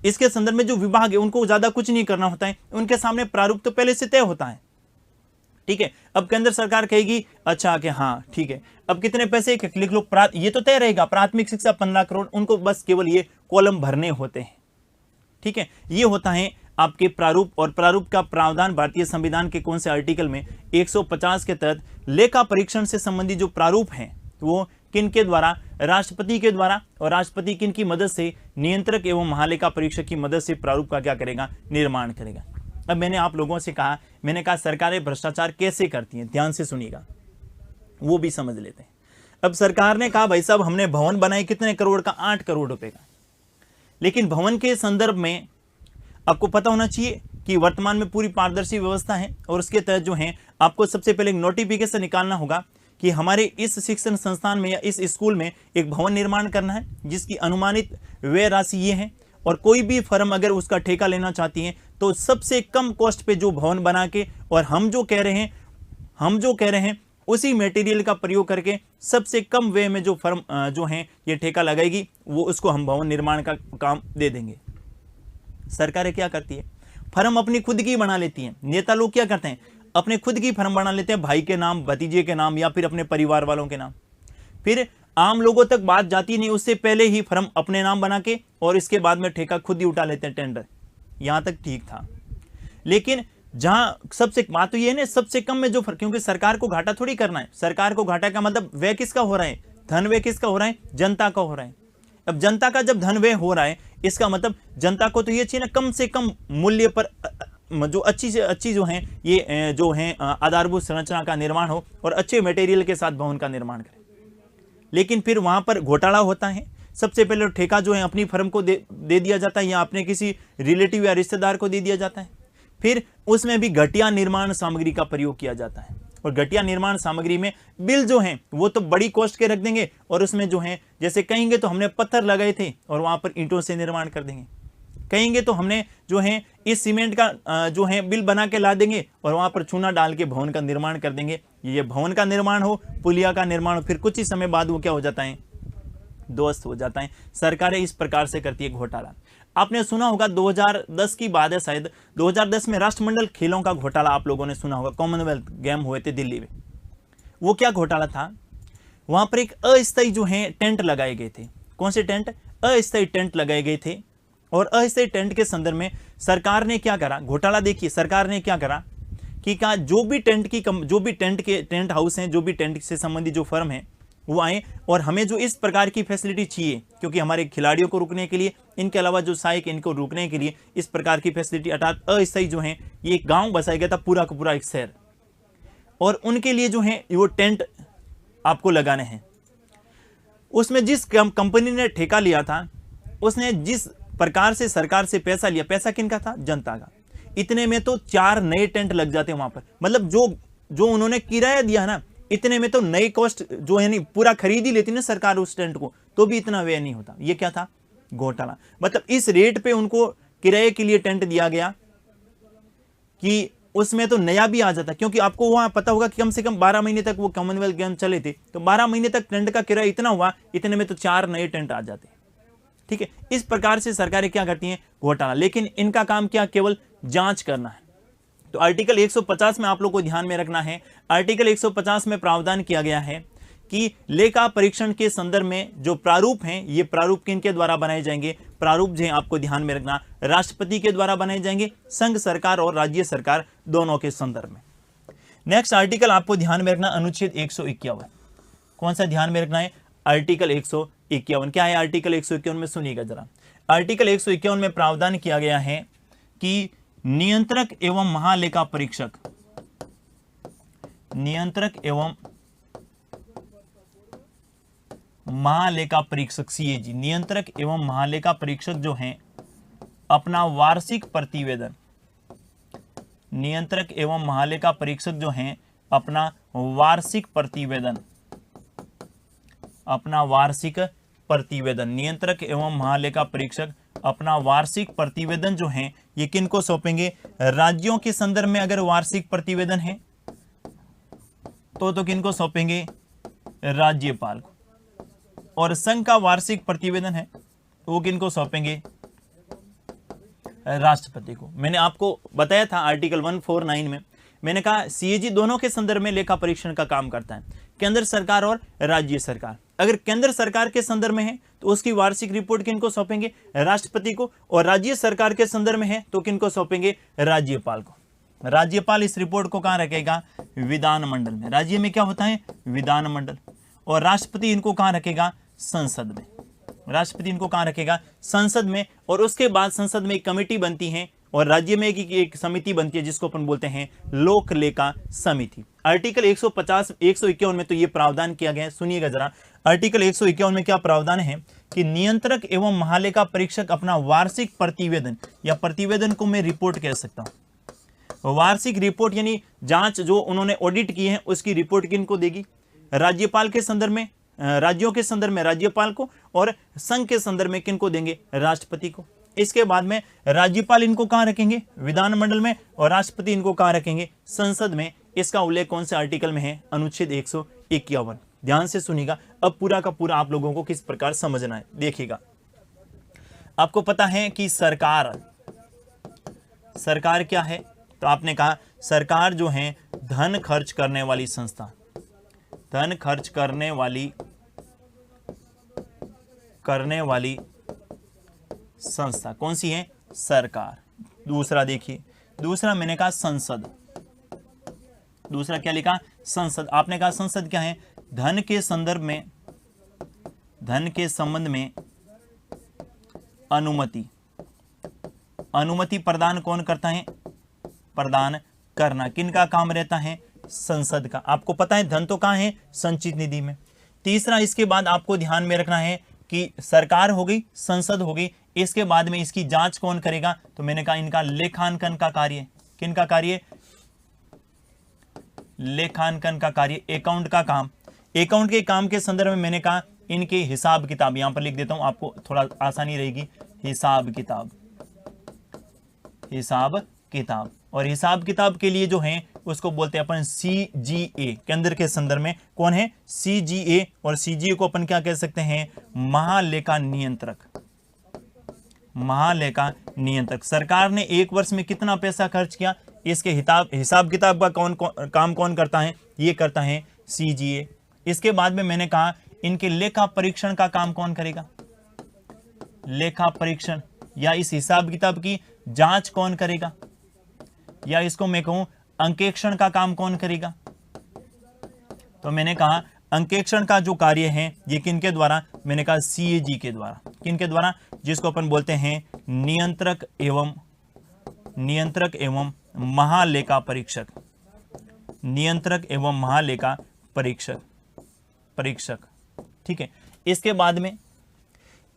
इसके संदर्भ में जो विभाग है उनको ज्यादा कुछ नहीं करना होता है, उनके सामने प्रारूप तो पहले से तय होता है। ठीक है, अब केंद्र सरकार कहेगी अच्छा कि हाँ ठीक है, अब कितने पैसे लिख लो, ये तो तय रहेगा, प्राथमिक शिक्षा 15 करोड़, उनको बस केवल ये कॉलम भरने होते हैं। ठीक है, ये होता है आपके प्रारूप। और प्रारूप का प्रावधान भारतीय संविधान के कौन से आर्टिकल में? 150 के तहत लेखा परीक्षण से संबंधित जो प्रारूप है वो किन के द्वारा? राष्ट्रपति के द्वारा। और राष्ट्रपति किन की मदद से? नियंत्रक एवं महालेखा परीक्षक की मदद से प्रारूप का क्या करेगा? निर्माण करेगा। अब मैंने आप लोगों से कहा, मैंने कहा सरकारें भ्रष्टाचार कैसे करती हैं, ध्यान से सुनिएगा, वो भी समझ लेते हैं। अब सरकार ने कहा भाई साहब हमने भवन बनाए कितने करोड़ का? 8 करोड़ रुपए का। लेकिन भवन के संदर्भ में आपको पता होना चाहिए कि वर्तमान में पूरी पारदर्शी व्यवस्था है, और उसके तहत जो है आपको सबसे पहले एक नोटिफिकेशन निकालना होगा कि हमारे इस शिक्षण संस्थान में या इस स्कूल में एक भवन निर्माण करना है जिसकी अनुमानित व्यय राशि ये है। और कोई भी फर्म अगर उसका ठेका लेना चाहती है तो सबसे कम कॉस्ट पे जो भवन बना के, और हम जो कह रहे हैं उसी मटेरियल का प्रयोग करके सबसे कम व्यय में जो फर्म जो है ये ठेका लगाएगी, वो उसको हम भवन निर्माण का काम दे देंगे। सरकारें क्या करती है? फर्म अपनी खुद की बना लेती हैं। नेता लोग क्या करते हैं? अपने खुद की फर्म बना लेते हैं, भाई के नाम, भतीजे के नाम, या फिर अपने परिवार वालों के नाम। फिर आम लोगों तक बात जाती नहीं, उससे पहले ही फर्म अपने नाम बना के और इसके बाद में ठेका खुद ही उठा लेते हैं, टेंडर। यहां तक ठीक था, लेकिन जहां सबसे बात तो ये है ना, सबसे कम में जो फर्क, क्योंकि सरकार को घाटा थोड़ी करना है। सरकार को घाटा का मतलब व्यय किसका हो रहा है? धन व्यय किसका हो रहा है? जनता का हो रहा है। अब जनता का जब धन व्यय हो रहा है, इसका मतलब जनता को तो ये चाहिए ना कम से कम मूल्य पर जो अच्छी से अच्छी जो है ये जो है आधारभूत संरचना का निर्माण हो और अच्छे मटेरियल के साथ भवन का निर्माण करें। लेकिन फिर वहां पर घोटाला होता है। सबसे पहले ठेका जो है अपनी फर्म को दे दिया जाता है या अपने किसी रिलेटिव या रिश्तेदार को दे दिया जाता है। फिर उसमें भी घटिया निर्माण सामग्री का प्रयोग किया जाता है, और घटिया निर्माण सामग्री में बिल जो हैं वो तो बड़ी कॉस्ट के रख देंगे, और उसमें जो है जैसे कहेंगे तो हमने पत्थर लगाए थे और वहां पर ईंटों से निर्माण कर देंगे, कहेंगे तो हमने जो है इस सीमेंट का जो है बिल बना के ला देंगे और वहां पर चूना डाल के भवन का निर्माण कर देंगे। ये भवन का निर्माण हो, पुलिया का निर्माण हो, फिर कुछ ही समय बाद वो क्या हो जाता है? ध्वस्त हो जाता है। सरकारें इस प्रकार से करती है घोटाला। आपने सुना होगा 2010 की बात है शायद, 2010 में राष्ट्रमंडल खेलों का घोटाला आप लोगों ने सुना होगा। कॉमनवेल्थ गेम हुए थे दिल्ली में। वो क्या घोटाला था? वहां पर एक अस्थायी जो है टेंट लगाए गए थे। कौन से टेंट? अस्थायी टेंट लगाए गए थे। और अस्थायी टेंट के संदर्भ में सरकार ने क्या करा? घोटाला देखिए, सरकार ने क्या करा कि क्या जो भी टेंट हाउस हैं, जो भी टेंट से संबंधित जो फर्म है वो आए और हमें जो इस प्रकार की फैसिलिटी चाहिए, क्योंकि हमारे खिलाड़ियों को रुकने के लिए, इनके अलावा जो सहायक इनको रुकने के लिए इस प्रकार की फैसिलिटी, अर्थात अस्थायी जो है ये एक गांव बसाया गया था, पूरा का पूरा एक शहर, और उनके लिए जो है वो टेंट आपको लगाने हैं। उसमें जिस कंपनी ने ठेका लिया था, उसने जिस प्रकार से सरकार से पैसा लिया, पैसा किनका था? जनता का। इतने में तो 4 नए टेंट लग जाते वहां पर, मतलब जो उन्होंने किराया दिया ना, इतने में तो नई कॉस्ट जो है नहीं पूरा खरीद ही लेती ना सरकार उस टेंट को, तो भी इतना व्यय नहीं होता। ये क्या था? घोटाला। मतलब इस रेट पे उनको किराए के लिए टेंट दिया गया कि उसमें तो नया भी आ जाता, क्योंकि आपको वहां पता होगा कि कम से कम 12 महीने तक वो कॉमनवेल्थ गेम चले थे, तो 12 महीने तक टेंट का किराया इतना हुआ, इतने में तो 4 नए टेंट आ जाते। ठीक है, इस प्रकार से सरकारें क्या करती हैं? घोटाला। लेकिन इनका काम क्या? केवल जांच करना है। तो आर्टिकल 150 में आप लोग को ध्यान में रखना है, आर्टिकल 150 में प्रावधान किया गया है कि लेखा परीक्षण के संदर्भ में जो प्रारूप हैं, ये प्रारूप किनके द्वारा बनाए जाएंगे? प्रारूप जो है आपको ध्यान में रखना, राष्ट्रपति के द्वारा बनाए जाएंगे, संघ सरकार और राज्य सरकार दोनों के संदर्भ में। नेक्स्ट आर्टिकल आपको ध्यान में रखना, अनुच्छेद 151। कौन सा ध्यान में रखना है? आर्टिकल 151। क्या है आर्टिकल 151 में? सुनिएगा जरा। आर्टिकल 151 में प्रावधान किया गया है कि नियंत्रक एवं महालेखा परीक्षक, नियंत्रक एवं महालेखा परीक्षक सीएजी, नियंत्रक एवं महालेखा परीक्षक जो हैं अपना वार्षिक प्रतिवेदन, नियंत्रक एवं महालेखा परीक्षक जो हैं अपना वार्षिक प्रतिवेदन, अपना वार्षिक प्रतिवेदन, नियंत्रक एवं महालेखा परीक्षक अपना वार्षिक प्रतिवेदन जो है ये किनको सौंपेंगे? राज्यों के संदर्भ में अगर वार्षिक प्रतिवेदन है तो किनको सौंपेंगे? राज्यपाल को। और संघ का वार्षिक प्रतिवेदन है तो वो किनको सौंपेंगे? राष्ट्रपति को। मैंने आपको बताया था आर्टिकल 149 में, मैंने कहा सीएजी दोनों के संदर्भ में लेखा परीक्षण का काम करता है, केंद्र सरकार और राज्य सरकार। अगर केंद्र सरकार के संदर्भ में है तो उसकी वार्षिक रिपोर्ट किनको सौंपेंगे? राष्ट्रपति को। और राज्य सरकार के संदर्भ में है तो किनको सौंपेंगे? राज्यपाल को। राज्यपाल इस रिपोर्ट को कहां रखेगा? विधानमंडल में। राज्य में क्या होता है? विधानमंडल। और राष्ट्रपति इनको कहां रखेगा? संसद में। राष्ट्रपति इनको कहां रखेगा? संसद में। और उसके बाद संसद में एक कमेटी बनती है और राज्य में एक समिति बनती है जिसको अपन बोलते हैं लोक लेखा समिति। आर्टिकल 151 में तो ये प्रावधान किया गया है, सुनिएगा जरा। आर्टिकल 151 में क्या प्रावधान है कि नियंत्रक एवं महालेखा परीक्षक अपना वार्षिक प्रतिवेदन, या प्रतिवेदन को मैं रिपोर्ट कह सकता हूं, वार्षिक रिपोर्ट यानी जांच जो उन्होंने ऑडिट की है उसकी रिपोर्ट किनको देगी? राज्यपाल के संदर्भ में, राज्यों के संदर्भ में राज्यपाल को, और संघ के संदर्भ में किनको देंगे? राष्ट्रपति को। इसके बाद में राज्यपाल इनको कहां रखेंगे? विधानमंडल में। और राष्ट्रपति इनको कहां रखेंगे? संसद में। इसका उल्लेख कौन से आर्टिकल में है? अनुच्छेद 151। ध्यान से सुनिएगा, अब पूरा का पूरा आप लोगों को किस प्रकार समझना है देखिएगा। आपको पता है कि सरकार क्या है? तो आपने कहा सरकार जो है धन खर्च करने वाली संस्था, धन खर्च करने वाली संस्था कौन सी है? सरकार। दूसरा देखिए, दूसरा मैंने कहा संसद। दूसरा क्या लिखा? संसद। आपने कहा संसद क्या है? धन के संदर्भ में, धन के संबंध में अनुमति प्रदान कौन करता है? प्रदान करना किनका काम रहता है? संसद का। आपको पता है धन तो कहां है? संचित निधि में। तीसरा, इसके बाद आपको ध्यान में रखना है कि सरकार हो गई, संसद हो गई, इसके बाद में इसकी जांच कौन करेगा? तो मैंने कहा इनका लेखांकन का कार्य। किनका कार्य? लेखांकन का कार्य, अकाउंट का काम। अकाउंट के काम के संदर्भ में मैंने कहा इनके हिसाब किताब, यहां पर लिख देता हूं आपको थोड़ा आसानी रहेगी। हिसाब किताब, हिसाब किताब। और हिसाब किताब के लिए जो है उसको बोलते हैं अपन सीजीए। केंद्र के संदर्भ में कौन है? सीजीए। और सीजीए को अपन क्या कह सकते हैं? महालेखा नियंत्रक। महालेखा नियंत्रक। सरकार ने एक वर्ष में कितना पैसा खर्च किया, इसके हिसाब किताब का काम कौन करता है? ये करता है सीजीए। इसके बाद में मैंने कहा इनके लेखा परीक्षण का काम कौन करेगा? लेखा परीक्षण या इस हिसाब किताब की जांच कौन करेगा? या इसको मैं कहूं अंकेक्षण का काम कौन करेगा? तो मैंने कहा अंकेक्षण का जो कार्य है ये किनके द्वारा? मैंने कहा सीएजी के द्वारा। किनके द्वारा? जिसको अपन बोलते हैं नियंत्रक एवं महालेखा परीक्षक। नियंत्रक एवं महालेखा परीक्षक। ठीक है। इसके बाद में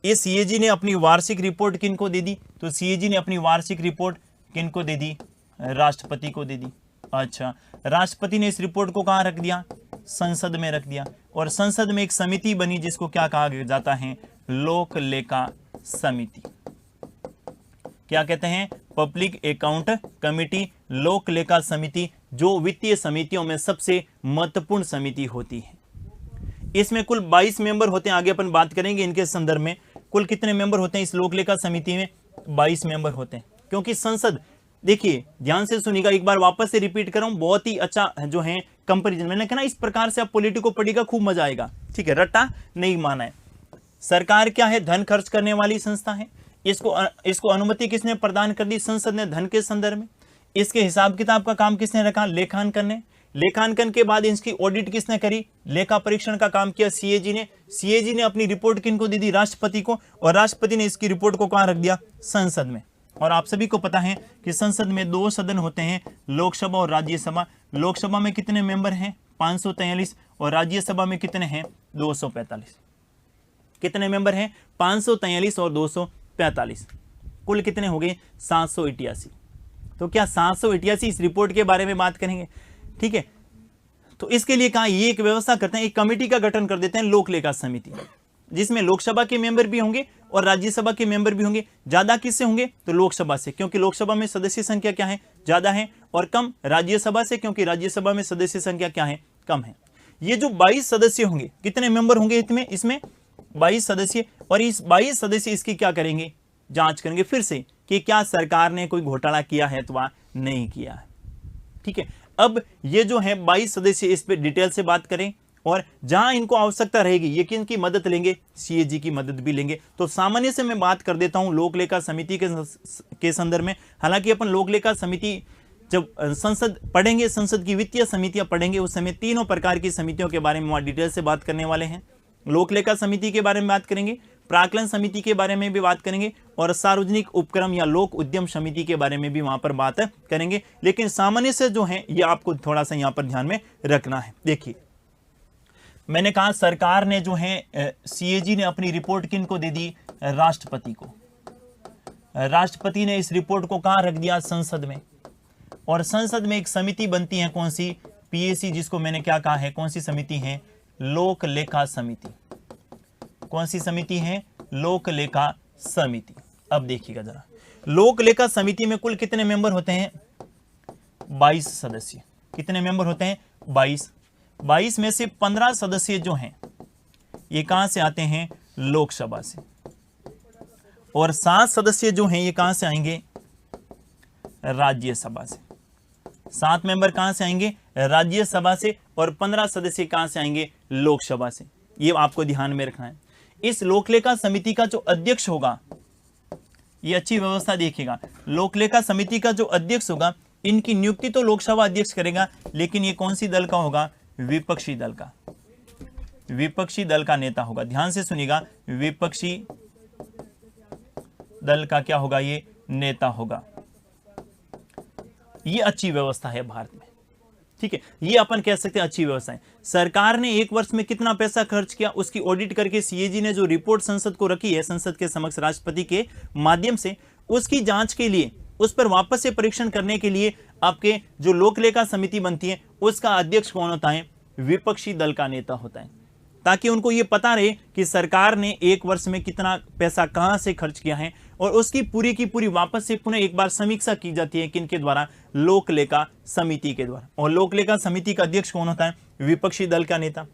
ये सीएजी ने अपनी वार्षिक रिपोर्ट किनको दे दी? तो सीएजी ने अपनी वार्षिक रिपोर्ट किनको दे दी? राष्ट्रपति को दे दी। अच्छा, राष्ट्रपति ने इस रिपोर्ट को कहाँ रख दिया? संसद में रख दिया। और संसद में एक समिति बनी जिसको क्या कहा जाता है? लोक लेखा समिति। क्या कहते हैं? पब्लिक अकाउंट कमिटी, लोक लेखा समिति, जो वित्तीय समितियों में सबसे महत्वपूर्ण समिति होती है। इसमें कुल 22 मेंबर होते हैं। आगे अपन बात करेंगे इनके संदर्भ में। कुल कितने मेंबर होते हैं इस लोक लेखा समिति में? 22 मेंबर होते हैं। क्योंकि संसद, देखिए ध्यान से सुनिएगा, एक बार वापस से रिपीट कर रहा हूं, बहुत ही अच्छा जो है कंपैरिजन। मैंने कहा ना, इस प्रकार से आप पॉलिटी को पढ़िएगा, खूब मजा आएगा। ठीक है, रट्टा नहीं माना है। सरकार क्या है? धन खर्च करने वाली संस्था है। इसको अनुमति किसने प्रदान कर दी? संसद ने, धन के संदर्भ में। इसके हिसाब किताब का काम किसने रखा? लेखांकन ने। लेखांकन के बाद इसकी ऑडिट किसने करी? लेखा परीक्षण का काम किया सीएजी ने। सीएजी ने अपनी रिपोर्ट किनको दे दी? राष्ट्रपति को। और राष्ट्रपति ने इसकी रिपोर्ट को कहां रख दिया? संसद में। और आप सभी को पता है कि संसद में 2 सदन होते हैं, लोकसभा और राज्यसभा। लोकसभा में कितने मेंबर हैं? 543। और राज्यसभा में कितने हैं? 245। कितने मेंबर हैं? 543 और 245। कुल कितने हो गए? 788। तो क्या 788 इस रिपोर्ट के बारे में बात करेंगे? ठीक है। तो इसके लिए कहा, ये एक व्यवस्था करते हैं, एक कमेटी का गठन कर देते हैं, लोक लेखा समिति, जिसमें लोकसभा के मेंबर भी होंगे और राज्यसभा के मेंबर भी होंगे। ज्यादा किससे होंगे? तो लोकसभा से, क्योंकि लोकसभा में सदस्य संख्या क्या है? ज्यादा है। और कम राज्यसभा से, क्योंकि राज्यसभा में सदस्य संख्या क्या है? कम है। ये जो 22 सदस्य होंगे, कितने मेंबर होंगे इसमें? 22 सदस्य। और इस 22 सदस्य इसकी क्या करेंगे? जांच करेंगे फिर से कि क्या सरकार ने कोई घोटाला किया है अथवा नहीं किया है। ठीक है। अब ये जो है 22 सदस्य, इस पे डिटेल से बात करें। और जहां इनको आवश्यकता रहेगी, ये किनकी मदद लेंगे? सीएजी की मदद भी लेंगे। तो सामान्य से मैं बात कर देता हूं लोक लेखा समिति के संदर्भ में। हालांकि अपन लोक लेखा समिति जब संसद पढ़ेंगे, संसद की वित्तीय समितियां पढ़ेंगे, उस समय तीनों प्रकार की समितियों के बारे में वहां डिटेल से बात करने वाले हैं। लोक लेखा समिति के बारे में बात करेंगे, प्राक्कलन समिति के बारे में भी बात करेंगे, और सार्वजनिक उपक्रम या लोक उद्यम समिति के बारे में भी वहां पर बात करेंगे। लेकिन सामान्य से जो है ये आपको थोड़ा सा यहां पर ध्यान में रखना है। देखिए, मैंने कहा सरकार ने जो है सीएजी ने अपनी रिपोर्ट किनको दे दी? राष्ट्रपति को। राष्ट्रपति ने इस रिपोर्ट को कहां रख दिया? संसद में। और संसद में एक समिति बनती है, कौन सी? पीएसी, जिसको मैंने क्या कहा है? कौन सी समिति है? लोक लेखा समिति। कौन सी समिति है? लोक लेखा समिति। अब देखिएगा जरा, लोक लेखा समिति में कुल कितने मेंबर होते हैं? 22 सदस्य। कितने मेंबर होते हैं? 22। 22 में से 15 सदस्य जो हैं ये कहां से आते हैं? लोकसभा से। और 7 सदस्य जो हैं ये कहां से आएंगे? राज्यसभा से। 7 मेंबर कहां से आएंगे? राज्यसभा से। और 15 सदस्य कहां से आएंगे? लोकसभा से। ये आपको ध्यान में रखना है। इस लोक लेखा समिति का जो अध्यक्ष होगा, ये अच्छी व्यवस्था देखिएगा, लोक लेखा समिति का जो अध्यक्ष होगा, इनकी नियुक्ति तो लोकसभा अध्यक्ष करेगा, लेकिन ये कौन सी दल का होगा? विपक्षी दल का। विपक्षी दल का नेता होगा। ध्यान से सुनिएगा, विपक्षी दल का क्या होगा? ये नेता होगा। ये अच्छी व्यवस्था है भारत में। ठीक है, ये अपन कह सकते हैं अच्छी व्यवस्था है। सरकार ने एक वर्ष में कितना पैसा खर्च किया, उसकी ऑडिट करके सीएजी ने जो रिपोर्ट संसद को रखी है, संसद के समक्ष राष्ट्रपति के माध्यम से, उसकी जांच के लिए, उस पर वापस से परीक्षण करने के लिए आपके जो लोक लेखा समिति बनती है, उसका अध्यक्ष कौन होता है? विपक्षी दल का नेता होता है, ताकि उनको ये पता रहे कि सरकार ने एक वर्ष में कितना पैसा कहां से खर्च किया है, और उसकी पूरी की पूरी वापस से पुनः एक बार समीक्षा की जाती है। किनके द्वारा? लोक लेखा समिति के द्वारा। और लोक लेखा समिति का अध्यक्ष कौन होता है? विपक्षी दल का नेता।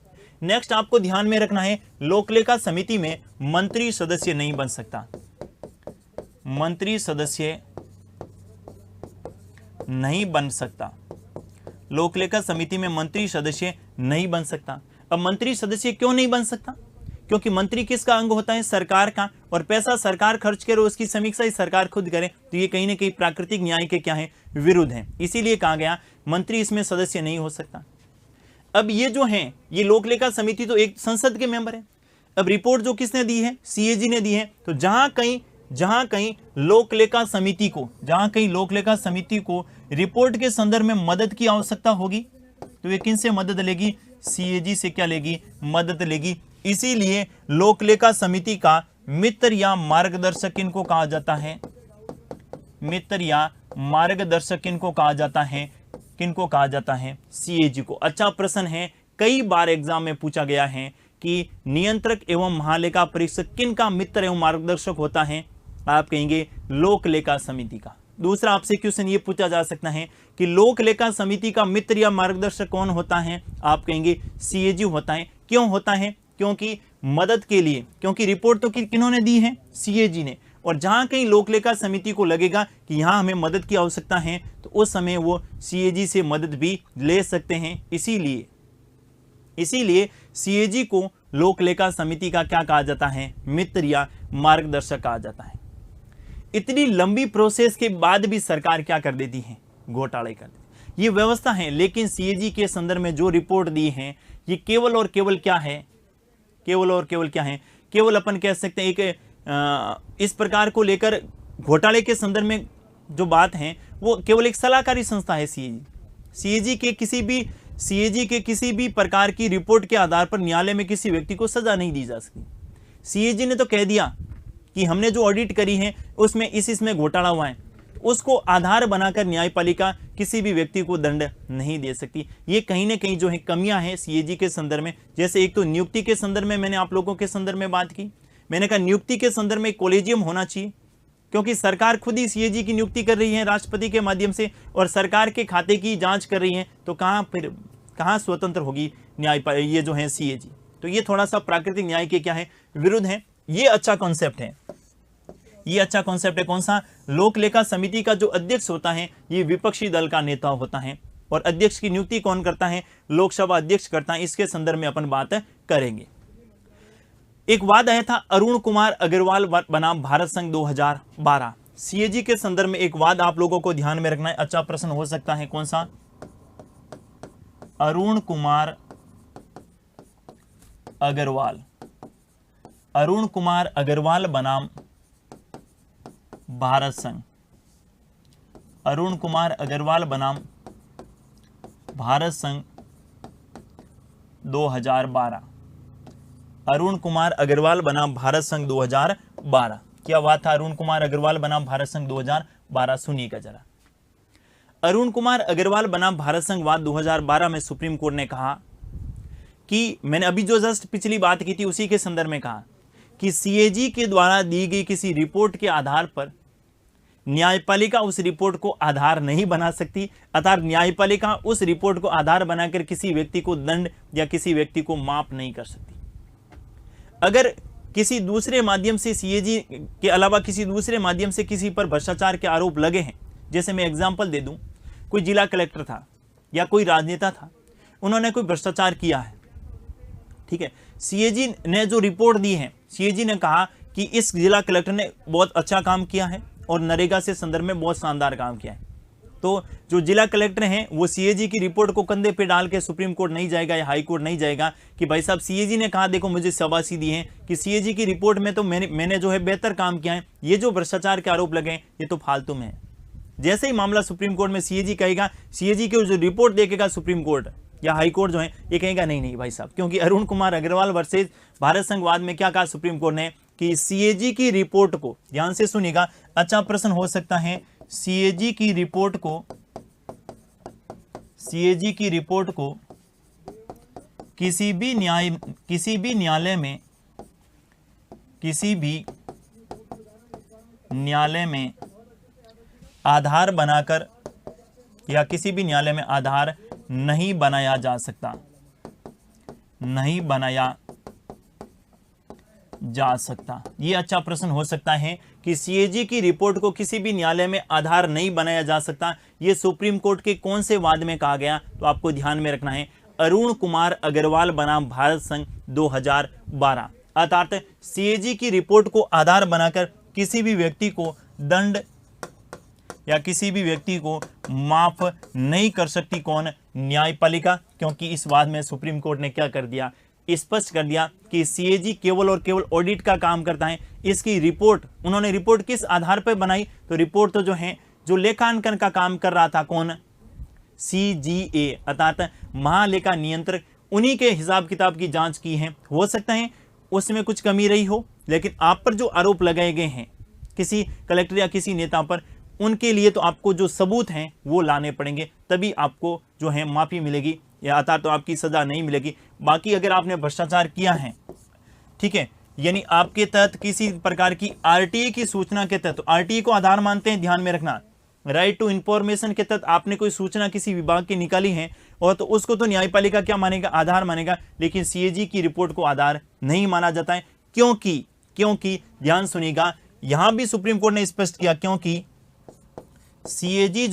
नेक्स्ट आपको ध्यान में रखना है, लोक लेखा समिति में मंत्री सदस्य नहीं बन सकता। मंत्री सदस्य नहीं बन सकता। लोक लेखा समिति में मंत्री सदस्य नहीं बन सकता। अब मंत्री सदस्य क्यों नहीं बन सकता? क्योंकि मंत्री किसका अंग होता है? सरकार का, और पैसा सरकार खर्च करे, उसकी समीक्षा ही सरकार खुद करे, तो ये कहीं ना कहीं प्राकृतिक न्याय के क्या है? विरुद्ध है। इसीलिए कहा गया मंत्री इसमें सदस्य नहीं हो सकता। अब ये जो है, ये लोक लेखा समिति तो एक संसद के मेंबर है। अब रिपोर्ट जो किसने दी है? सीएजी ने दी है। तो जहां कहीं लोक लेखा समिति को रिपोर्ट के संदर्भ में मदद की आवश्यकता होगी, तो ये किन से मदद लेगी? सीएजी से क्या लेगी? मदद लेगी। इसीलिए लोक लेखा समिति का मित्र या मार्गदर्शक किनको कहा जाता है? मित्र या मार्गदर्शक किनको कहा जाता है? किनको कहा जाता है? सीएजी को। अच्छा प्रश्न है, कई बार एग्जाम में पूछा गया है कि नियंत्रक एवं महालेखा परीक्षक किन का मित्र एवं मार्गदर्शक होता है? आप कहेंगे लोक लेखा समिति का। दूसरा आपसे क्वेश्चन ये पूछा जा सकता है कि लोक लेखा समिति का मित्र या मार्गदर्शक कौन होता है? आप कहेंगे सीएजी होता है। क्यों होता है? क्योंकि मदद के लिए, क्योंकि रिपोर्ट तो किन्होंने दी है? सीएजी ने। और जहां कहीं लोक लेखा समिति को लगेगा कि यहां हमें मदद की आवश्यकता है, तो उस समय वो सीएजी से मदद भी ले सकते हैं। इसीलिए सीएजी को लोक लेखा समिति का क्या कहा जाता है? मित्र या मार्गदर्शक कहा जाता है। इतनी लंबी प्रोसेस के बाद भी सरकार क्या कर देती है? घोटाले कर देती। ये व्यवस्था है, लेकिन सीएजी के संदर्भ में जो रिपोर्ट दी है, ये केवल और केवल क्या है? केवल अपन कह सकते हैं एक इस प्रकार को लेकर घोटाले के संदर्भ में जो बात है, वो केवल एक सलाहकारी संस्था है। सीएजी के किसी भी प्रकार की रिपोर्ट के आधार पर न्यायालय में किसी व्यक्ति को सजा नहीं दी जा सकती। सीएजी ने तो कह दिया कि हमने जो ऑडिट करी है उसमें इसमें घोटाला हुआ है, उसको आधार बनाकर न्यायपालिका किसी भी व्यक्ति को दंड नहीं दे सकती। ये कहीं ना कहीं जो है कमियां हैं सीएजी के संदर्भ में। जैसे एक तो नियुक्ति के संदर्भ में मैंने आप लोगों के संदर्भ में बात की, मैंने कहा नियुक्ति के संदर्भ में कॉलेजियम होना चाहिए, क्योंकि सरकार खुद ही सीएजी की नियुक्ति कर रही है राष्ट्रपति के माध्यम से, और सरकार के खाते की जांच कर रही है, तो कहां स्वतंत्र होगी ये जो है सीएजी? तो ये थोड़ा सा प्राकृतिक न्याय के क्या है? विरुद्ध है। ये अच्छा कॉन्सेप्ट है। कौन सा? लोक लेखा समिति का जो अध्यक्ष होता है, ये विपक्षी दल का नेता होता है, और अध्यक्ष की नियुक्ति कौन करता है? लोकसभा अध्यक्ष करता है। इसके संदर्भ में अपन बात करेंगे। एक वाद आया था, अरुण कुमार अग्रवाल बनाम भारत संघ 2012। सीएजी के संदर्भ में एक वाद आप लोगों को ध्यान में रखना है। अच्छा प्रश्न हो सकता है, कौन सा? अरुण कुमार अग्रवाल बनाम भारत संघ। अरुण कुमार अग्रवाल बनाम भारत संघ 2012। अरुण कुमार अग्रवाल बनाम भारत संघ 2012। क्या बात था? अरुण कुमार अग्रवाल बनाम भारत संघ 2012। सुनिएगा जरा। अरुण कुमार अग्रवाल बनाम भारत संघ वाद 2012 में सुप्रीम कोर्ट ने कहा कि, मैंने अभी जो जस्ट पिछली बात की थी उसी के संदर्भ में कहा कि सीएजी के द्वारा दी गई किसी रिपोर्ट के आधार पर न्यायपालिका उस रिपोर्ट को आधार नहीं बना सकती, अर्थात न्यायपालिका उस रिपोर्ट को आधार बनाकर किसी व्यक्ति को दंड या किसी व्यक्ति को माफ नहीं कर सकती। अगर किसी दूसरे माध्यम से सीएजी के अलावा किसी दूसरे माध्यम से किसी पर भ्रष्टाचार के आरोप लगे हैं, जैसे मैं एग्जांपल दे दूं, कोई जिला कलेक्टर था या कोई राजनेता था, उन्होंने कोई भ्रष्टाचार किया है, ठीक है, सीएजी ने जो रिपोर्ट दी है, सीएजी ने कहा कि इस जिला कलेक्टर ने बहुत अच्छा काम किया है और नरेगा से संदर्भ में बहुत शानदार काम किया है, तो जो जिला कलेक्टर हैं वो सीएजी की रिपोर्ट को कंधे पे डाल के सुप्रीम कोर्ट नहीं जाएगा या हाई कोर्ट नहीं जाएगा कि भाई साहब सीएजी ने कहा, देखो मुझे शाबाशी दी है कि सीएजी की रिपोर्ट में तो मैंने जो है बेहतर काम किया है, ये जो भ्रष्टाचार के आरोप लगे ये तो फालतू में है। जैसे ही मामला सुप्रीम कोर्ट में सीएजी कहेगा, सीएजी की जो रिपोर्ट देखेगा सुप्रीम कोर्ट या हाई कोर्ट जो है, ये कहेगा नहीं भाई साहब, क्योंकि अरुण कुमार अग्रवाल वर्सेज भारत संघ वाद में क्या कहा सुप्रीम कोर्ट ने कि सीएजी की रिपोर्ट को, ध्यान से सुनिएगा, अच्छा प्रश्न हो सकता है, सीएजी की रिपोर्ट को किसी भी न्यायालय में आधार बनाकर या किसी भी न्यायालय में आधार नहीं बनाया जा सकता, ये अच्छा प्रश्न हो सकता है कि सीएजी की रिपोर्ट को किसी भी न्यायालय में आधार नहीं बनाया जा सकता, ये सुप्रीम कोर्ट के कौन से वाद में कहा गया? तो आपको ध्यान में रखना है, अरुण कुमार अग्रवाल बनाम भारत संघ 2012। अर्थात सीएजी की रिपोर्ट को आधार बनाकर किसी भी व्यक्ति को दंड या किसी भी व्यक्ति को माफ नहीं कर सकती कौन? न्यायपालिका। क्योंकि इस बात में सुप्रीम कोर्ट ने क्या कर दिया? स्पष्ट कर दिया कि सीएजी केवल और केवल ऑडिट का काम करता है। इसकी रिपोर्ट, उन्होंने रिपोर्ट किस आधार पर बनाई? तो रिपोर्ट तो जो है, जो लेखांकन का काम कर रहा था कौन? सीजीए अर्थात महालेखा नियंत्रक, उन्हीं के हिसाब किताब की जांच की है। हो सकता है उसमें कुछ कमी रही हो, लेकिन आप पर जो आरोप लगाए गए हैं किसी कलेक्टर या किसी नेता पर, उनके लिए तो आपको जो सबूत हैं वो लाने पड़ेंगे, तभी आपको जो है माफी मिलेगी, या अर्थात तो आपकी सजा नहीं मिलेगी। बाकी अगर आपने भ्रष्टाचार किया है, ठीक है, यानी आपके तहत किसी प्रकार की आरटीए की सूचना के तहत, आरटीए को आधार मानते हैं, ध्यान में रखना, राइट टू इंफॉर्मेशन के तहत आपने कोई सूचना किसी विभाग की निकाली है, और तो उसको तो न्यायपालिका क्या मानेगा? आधार मानेगा। लेकिन सीएजी की रिपोर्ट को आधार नहीं माना जाता है। क्योंकि ध्यान सुनिएगा, यहां भी सुप्रीम कोर्ट ने स्पष्ट किया, क्योंकि सीएजी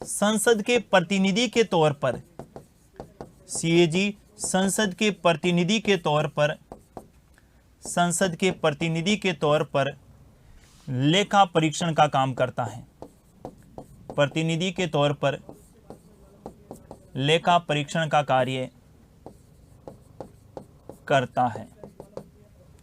संसद के प्रतिनिधि के तौर पर, सीएजी संसद के प्रतिनिधि के तौर पर लेखा परीक्षण का काम करता है। प्रतिनिधि के तौर पर लेखा परीक्षण का कार्य करता है।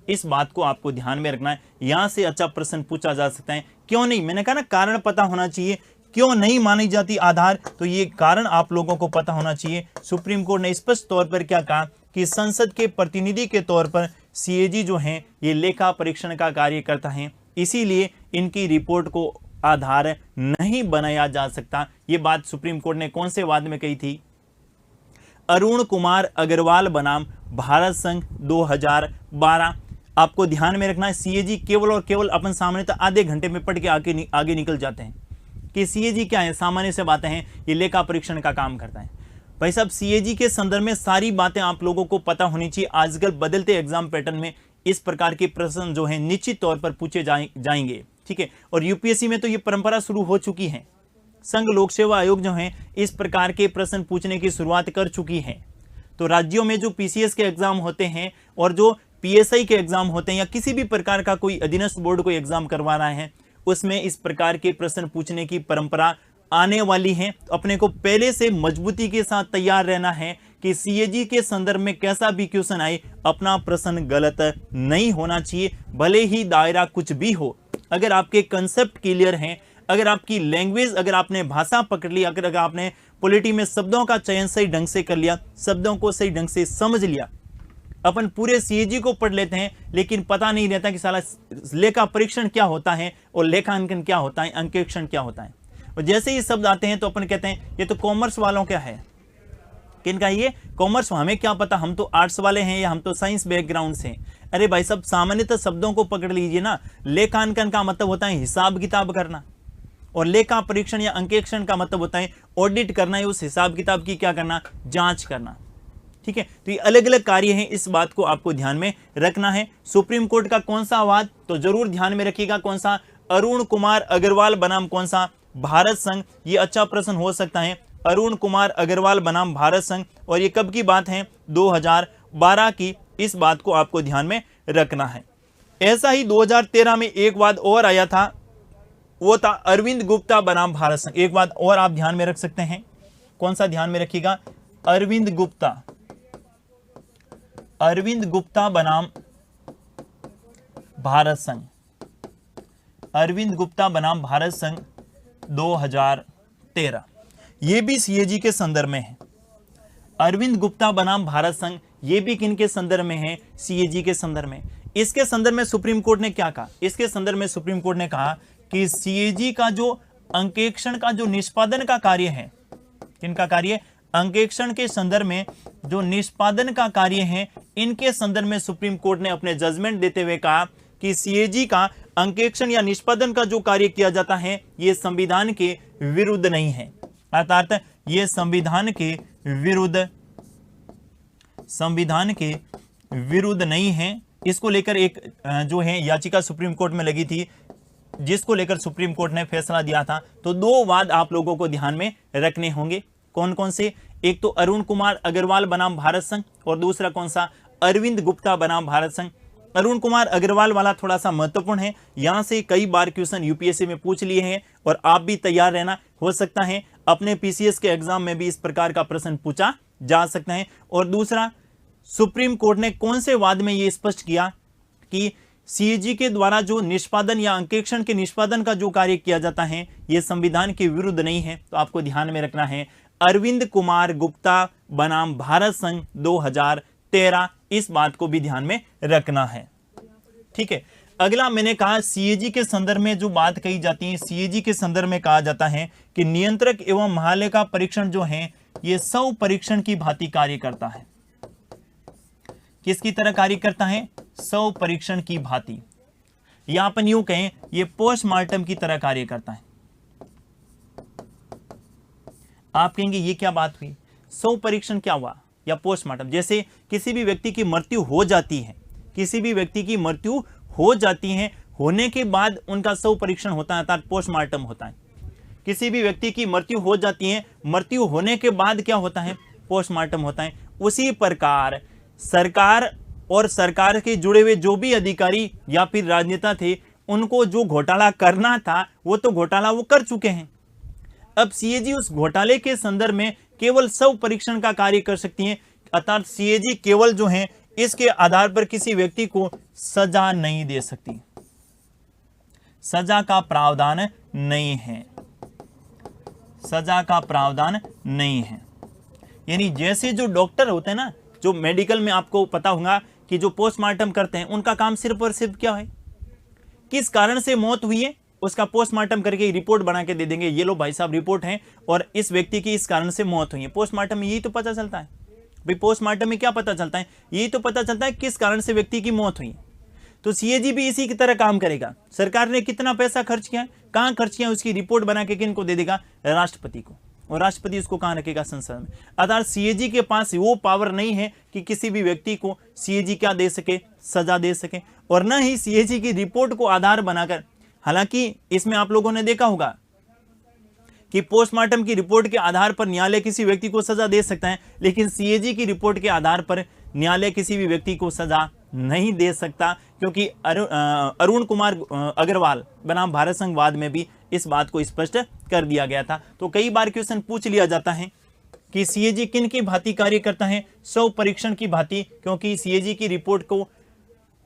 इस बात को आपको ध्यान में रखना है। यहां से अच्छा प्रश्न पूछा जा सकता है, क्यों नहीं? मैंने कहा ना, कारण पता होना चाहिए। क्यों नहीं मानी जाती आधार? तो ये कारण आप लोगों को पता होना चाहिए। सुप्रीम कोर्ट ने स्पष्ट तौर पर क्या कहा कि संसद के प्रतिनिधि के तौर पर सीएजी जो है ये लेखा परीक्षण का कार्य करता है, इसीलिए इनकी रिपोर्ट को आधार नहीं बनाया जा सकता। ये बात सुप्रीम कोर्ट ने कौन से वाद में कही थी? अरुण कुमार अग्रवाल बनाम भारत संघ 2012। आपको ध्यान में रखना है, सीएजी केवल और केवल अपन सामान्य तो आधे घंटे में पढ़ के आगे निकल जाते हैं कि सीएजी क्या है। सामान्य से बातें हैं, ये लेखा परीक्षण का काम करता है। भाई साहब, सीएजी के संदर्भ में सारी बातें आप लोगों को पता होनी चाहिए। आजकल बदलते एग्जाम पैटर्न में इस प्रकार के प्रश्न जो है निश्चित तौर पर पूछे जाएंगे, ठीक है। और यूपीएससी में तो ये परंपरा शुरू हो चुकी है। संघ लोक सेवा आयोग जो है इस प्रकार के प्रश्न पूछने की शुरुआत कर चुकी है। तो राज्यों में जो पीसीएस के एग्जाम होते हैं और जो पीएसआई के एग्जाम होते हैं, या किसी भी प्रकार का कोई अधीनस्थ बोर्ड को एग्जाम करवा रहा है, उसमें इस प्रकार के प्रश्न पूछने की परंपरा आने वाली है। तो अपने को पहले से मजबूती के साथ तैयार रहना है कि सीएजी के संदर्भ में कैसा भी क्वेश्चन आए, अपना प्रश्न गलत नहीं होना चाहिए, भले ही दायरा कुछ भी हो। अगर आपके कंसेप्ट क्लियर हैं, अगर आपकी लैंग्वेज, अगर आपने भाषा पकड़ ली, अगर आपने पॉलिटी में शब्दों का चयन सही ढंग से कर लिया, शब्दों को सही ढंग से समझ लिया। अपन पूरे सीएजी को पढ़ लेते हैं, लेकिन पता नहीं रहता कि साला लेखा परीक्षण क्या होता है और लेखांकन क्या होता है, अंकेक्षण क्या होता है। और जैसे ही शब्द आते हैं तो अपन कहते हैं ये तो कॉमर्स वालों क्या है, किनका ये कॉमर्स, हमें क्या पता, हम तो आर्ट्स वाले हैं या हम तो साइंस बैकग्राउंड से। अरे भाई सब सामान्यतः शब्दों को पकड़ लीजिए ना। लेखांकन का मतलब होता है हिसाब किताब करना, और लेखा परीक्षण या अंकेक्षण का मतलब होता है ऑडिट करना, है उस हिसाब किताब की क्या करना, जांच करना, ठीक है। तो ये अलग अलग कार्य हैं, इस बात को आपको ध्यान में रखना है। सुप्रीम कोर्ट का कौन सा वाद, तो जरूर ध्यान में रखिएगा, कौन सा, अरुण कुमार अग्रवाल बनाम कौन सा, भारत संघ। ये अच्छा प्रश्न हो सकता है, अरुण कुमार अग्रवाल बनाम भारत संघ। और ये कब की बात है, 2012 की। इस बात को आपको ध्यान में रखना है। ऐसा ही 2013 में एक वाद और आया था, वो था अरविंद गुप्ता बनाम भारत संघ। एक बात और आप ध्यान में रख सकते हैं, कौन सा ध्यान में रखिएगा, अरविंद गुप्ता बनाम भारत संघ। अरविंद गुप्ता बनाम भारत संघ 2013, ये भी सीएजी के संदर्भ में है। अरविंद गुप्ता बनाम भारत संघ, ये भी किनके संदर्भ में है, सीएजी के संदर्भ में। इसके संदर्भ में सुप्रीम कोर्ट ने क्या कहा, इसके संदर्भ में सुप्रीम कोर्ट ने कहा कि सीएजी का जो अंकेक्षण का जो निष्पादन का कार्य है, किनका कार्य, अंकेक्षण के संदर्भ में जो निष्पादन का कार्य है, इनके संदर्भ में सुप्रीम कोर्ट ने अपने जजमेंट देते हुए कहा कि सीएजी का अंकेक्षण या निष्पादन का जो कार्य किया जाता है ये संविधान के विरुद्ध नहीं है। अर्थात ये संविधान के विरुद्ध नहीं है। इसको लेकर एक जो है याचिका सुप्रीम कोर्ट में लगी थी, जिसको लेकर सुप्रीम कोर्ट ने फैसला दिया था। तो दो वाद आप लोगों को ध्यान में रखने होंगे, कौन कौन से, एक तो अरुण कुमार अग्रवाल बनाम भारत संघ, और दूसरा कौन सा, अरविंद गुप्ता बनाम भारत संघ। अरुण कुमार अग्रवाल वाला थोड़ा सा महत्वपूर्ण है, यहां से कई बार क्वेश्चन यूपीएससी में पूछ लिए हैं और आप भी तैयार रहना, हो सकता है अपने पीसीएस के एग्जाम में भी इस प्रकार का प्रश्न पूछा जा सकता है। और दूसरा, सुप्रीम कोर्ट ने कौन से वाद में यह स्पष्ट किया कि सीएजी के द्वारा जो निष्पादन या अंकेक्षण के निष्पादन का जो कार्य किया जाता है यह संविधान के विरुद्ध नहीं है। तो आपको ध्यान में रखना है अरविंद कुमार गुप्ता बनाम भारत संघ 2013, इस बात को भी ध्यान में रखना है। ठीक है, अगला मैंने कहा सीएजी के संदर्भ में जो बात कही जाती है, सीएजी के संदर्भ में कहा जाता है कि नियंत्रक एवं महालेखा परीक्षण जो है यह स्व परीक्षण की भांति कार्य करता है। किसकी तरह कार्य करता है? स्व परीक्षण की भांति, या अपन यूं कहें यह पोस्टमार्टम की तरह कार्य करता है। आप कहेंगे ये क्या बात हुई, स्व परीक्षण क्या हुआ या पोस्टमार्टम? जैसे किसी भी व्यक्ति की मृत्यु हो जाती है, किसी भी व्यक्ति की मृत्यु हो जाती है, होने के बाद उनका स्व परीक्षण होता है अर्थात पोस्टमार्टम होता है। किसी भी व्यक्ति की मृत्यु हो जाती है, मृत्यु होने के बाद क्या होता है? पोस्टमार्टम होता है। उसी प्रकार सरकार और सरकार के जुड़े हुए जो भी अधिकारी या फिर राजनेता थे, उनको जो घोटाला करना था वो तो घोटाला वो कर चुके हैं। अब सीएजी उस घोटाले के संदर्भ में केवल स्व परीक्षण का कार्य कर सकती है, अर्थात सीएजी केवल जो है इसके आधार पर किसी व्यक्ति को सजा नहीं दे सकती, सजा का प्रावधान नहीं है, सजा का प्रावधान नहीं है। यानी जैसे जो डॉक्टर होते हैं ना, जो मेडिकल में आपको पता होगा कि जो पोस्टमार्टम करते हैं, उनका काम सिर्फ और सिर्फ क्या है, किस कारण से मौत हुई है उसका पोस्टमार्टम करके रिपोर्ट बना के दे देंगे, ये लो भाई साहब रिपोर्ट है और इस व्यक्ति की इस कारण से मौत हुई है। पोस्टमार्टम में यही तो पता चलता है भाई, पोस्टमार्टम में क्या पता चलता है? यही तो पता चलता है किस कारण से व्यक्ति की मौत हुई। तो सीएजी भी इसी की तरह काम करेगा। सरकार ने कितना पैसा खर्च किया, कहां खर्च किया, उसकी रिपोर्ट बना के किनको दे देगा? राष्ट्रपति को, और राष्ट्रपति उसको कहां रखेगा? संसद में। अर्थात सीएजी के पास वो पावर नहीं है कि किसी भी व्यक्ति को सीएजी क्या दे सके? सजा दे सके। और न ही सीएजी की रिपोर्ट को आधार बनाकर, हालांकि इसमें आप लोगों ने देखा होगा कि पोस्टमार्टम की रिपोर्ट के आधार पर न्यायालय किसी व्यक्ति को सजा दे सकता है, लेकिन सीएजी की रिपोर्ट के आधार पर न्यायालय किसी भी व्यक्ति को सजा नहीं दे सकता, क्योंकि अरुण कुमार अग्रवाल बनाम भारत संघ वाद में भी इस बात को स्पष्ट कर दिया गया था। तो कई बार क्वेश्चन पूछ लिया जाता है कि सीएजी किन की भांति कार्य करता है? स्व परीक्षण की भांति, क्योंकि सीएजी की रिपोर्ट को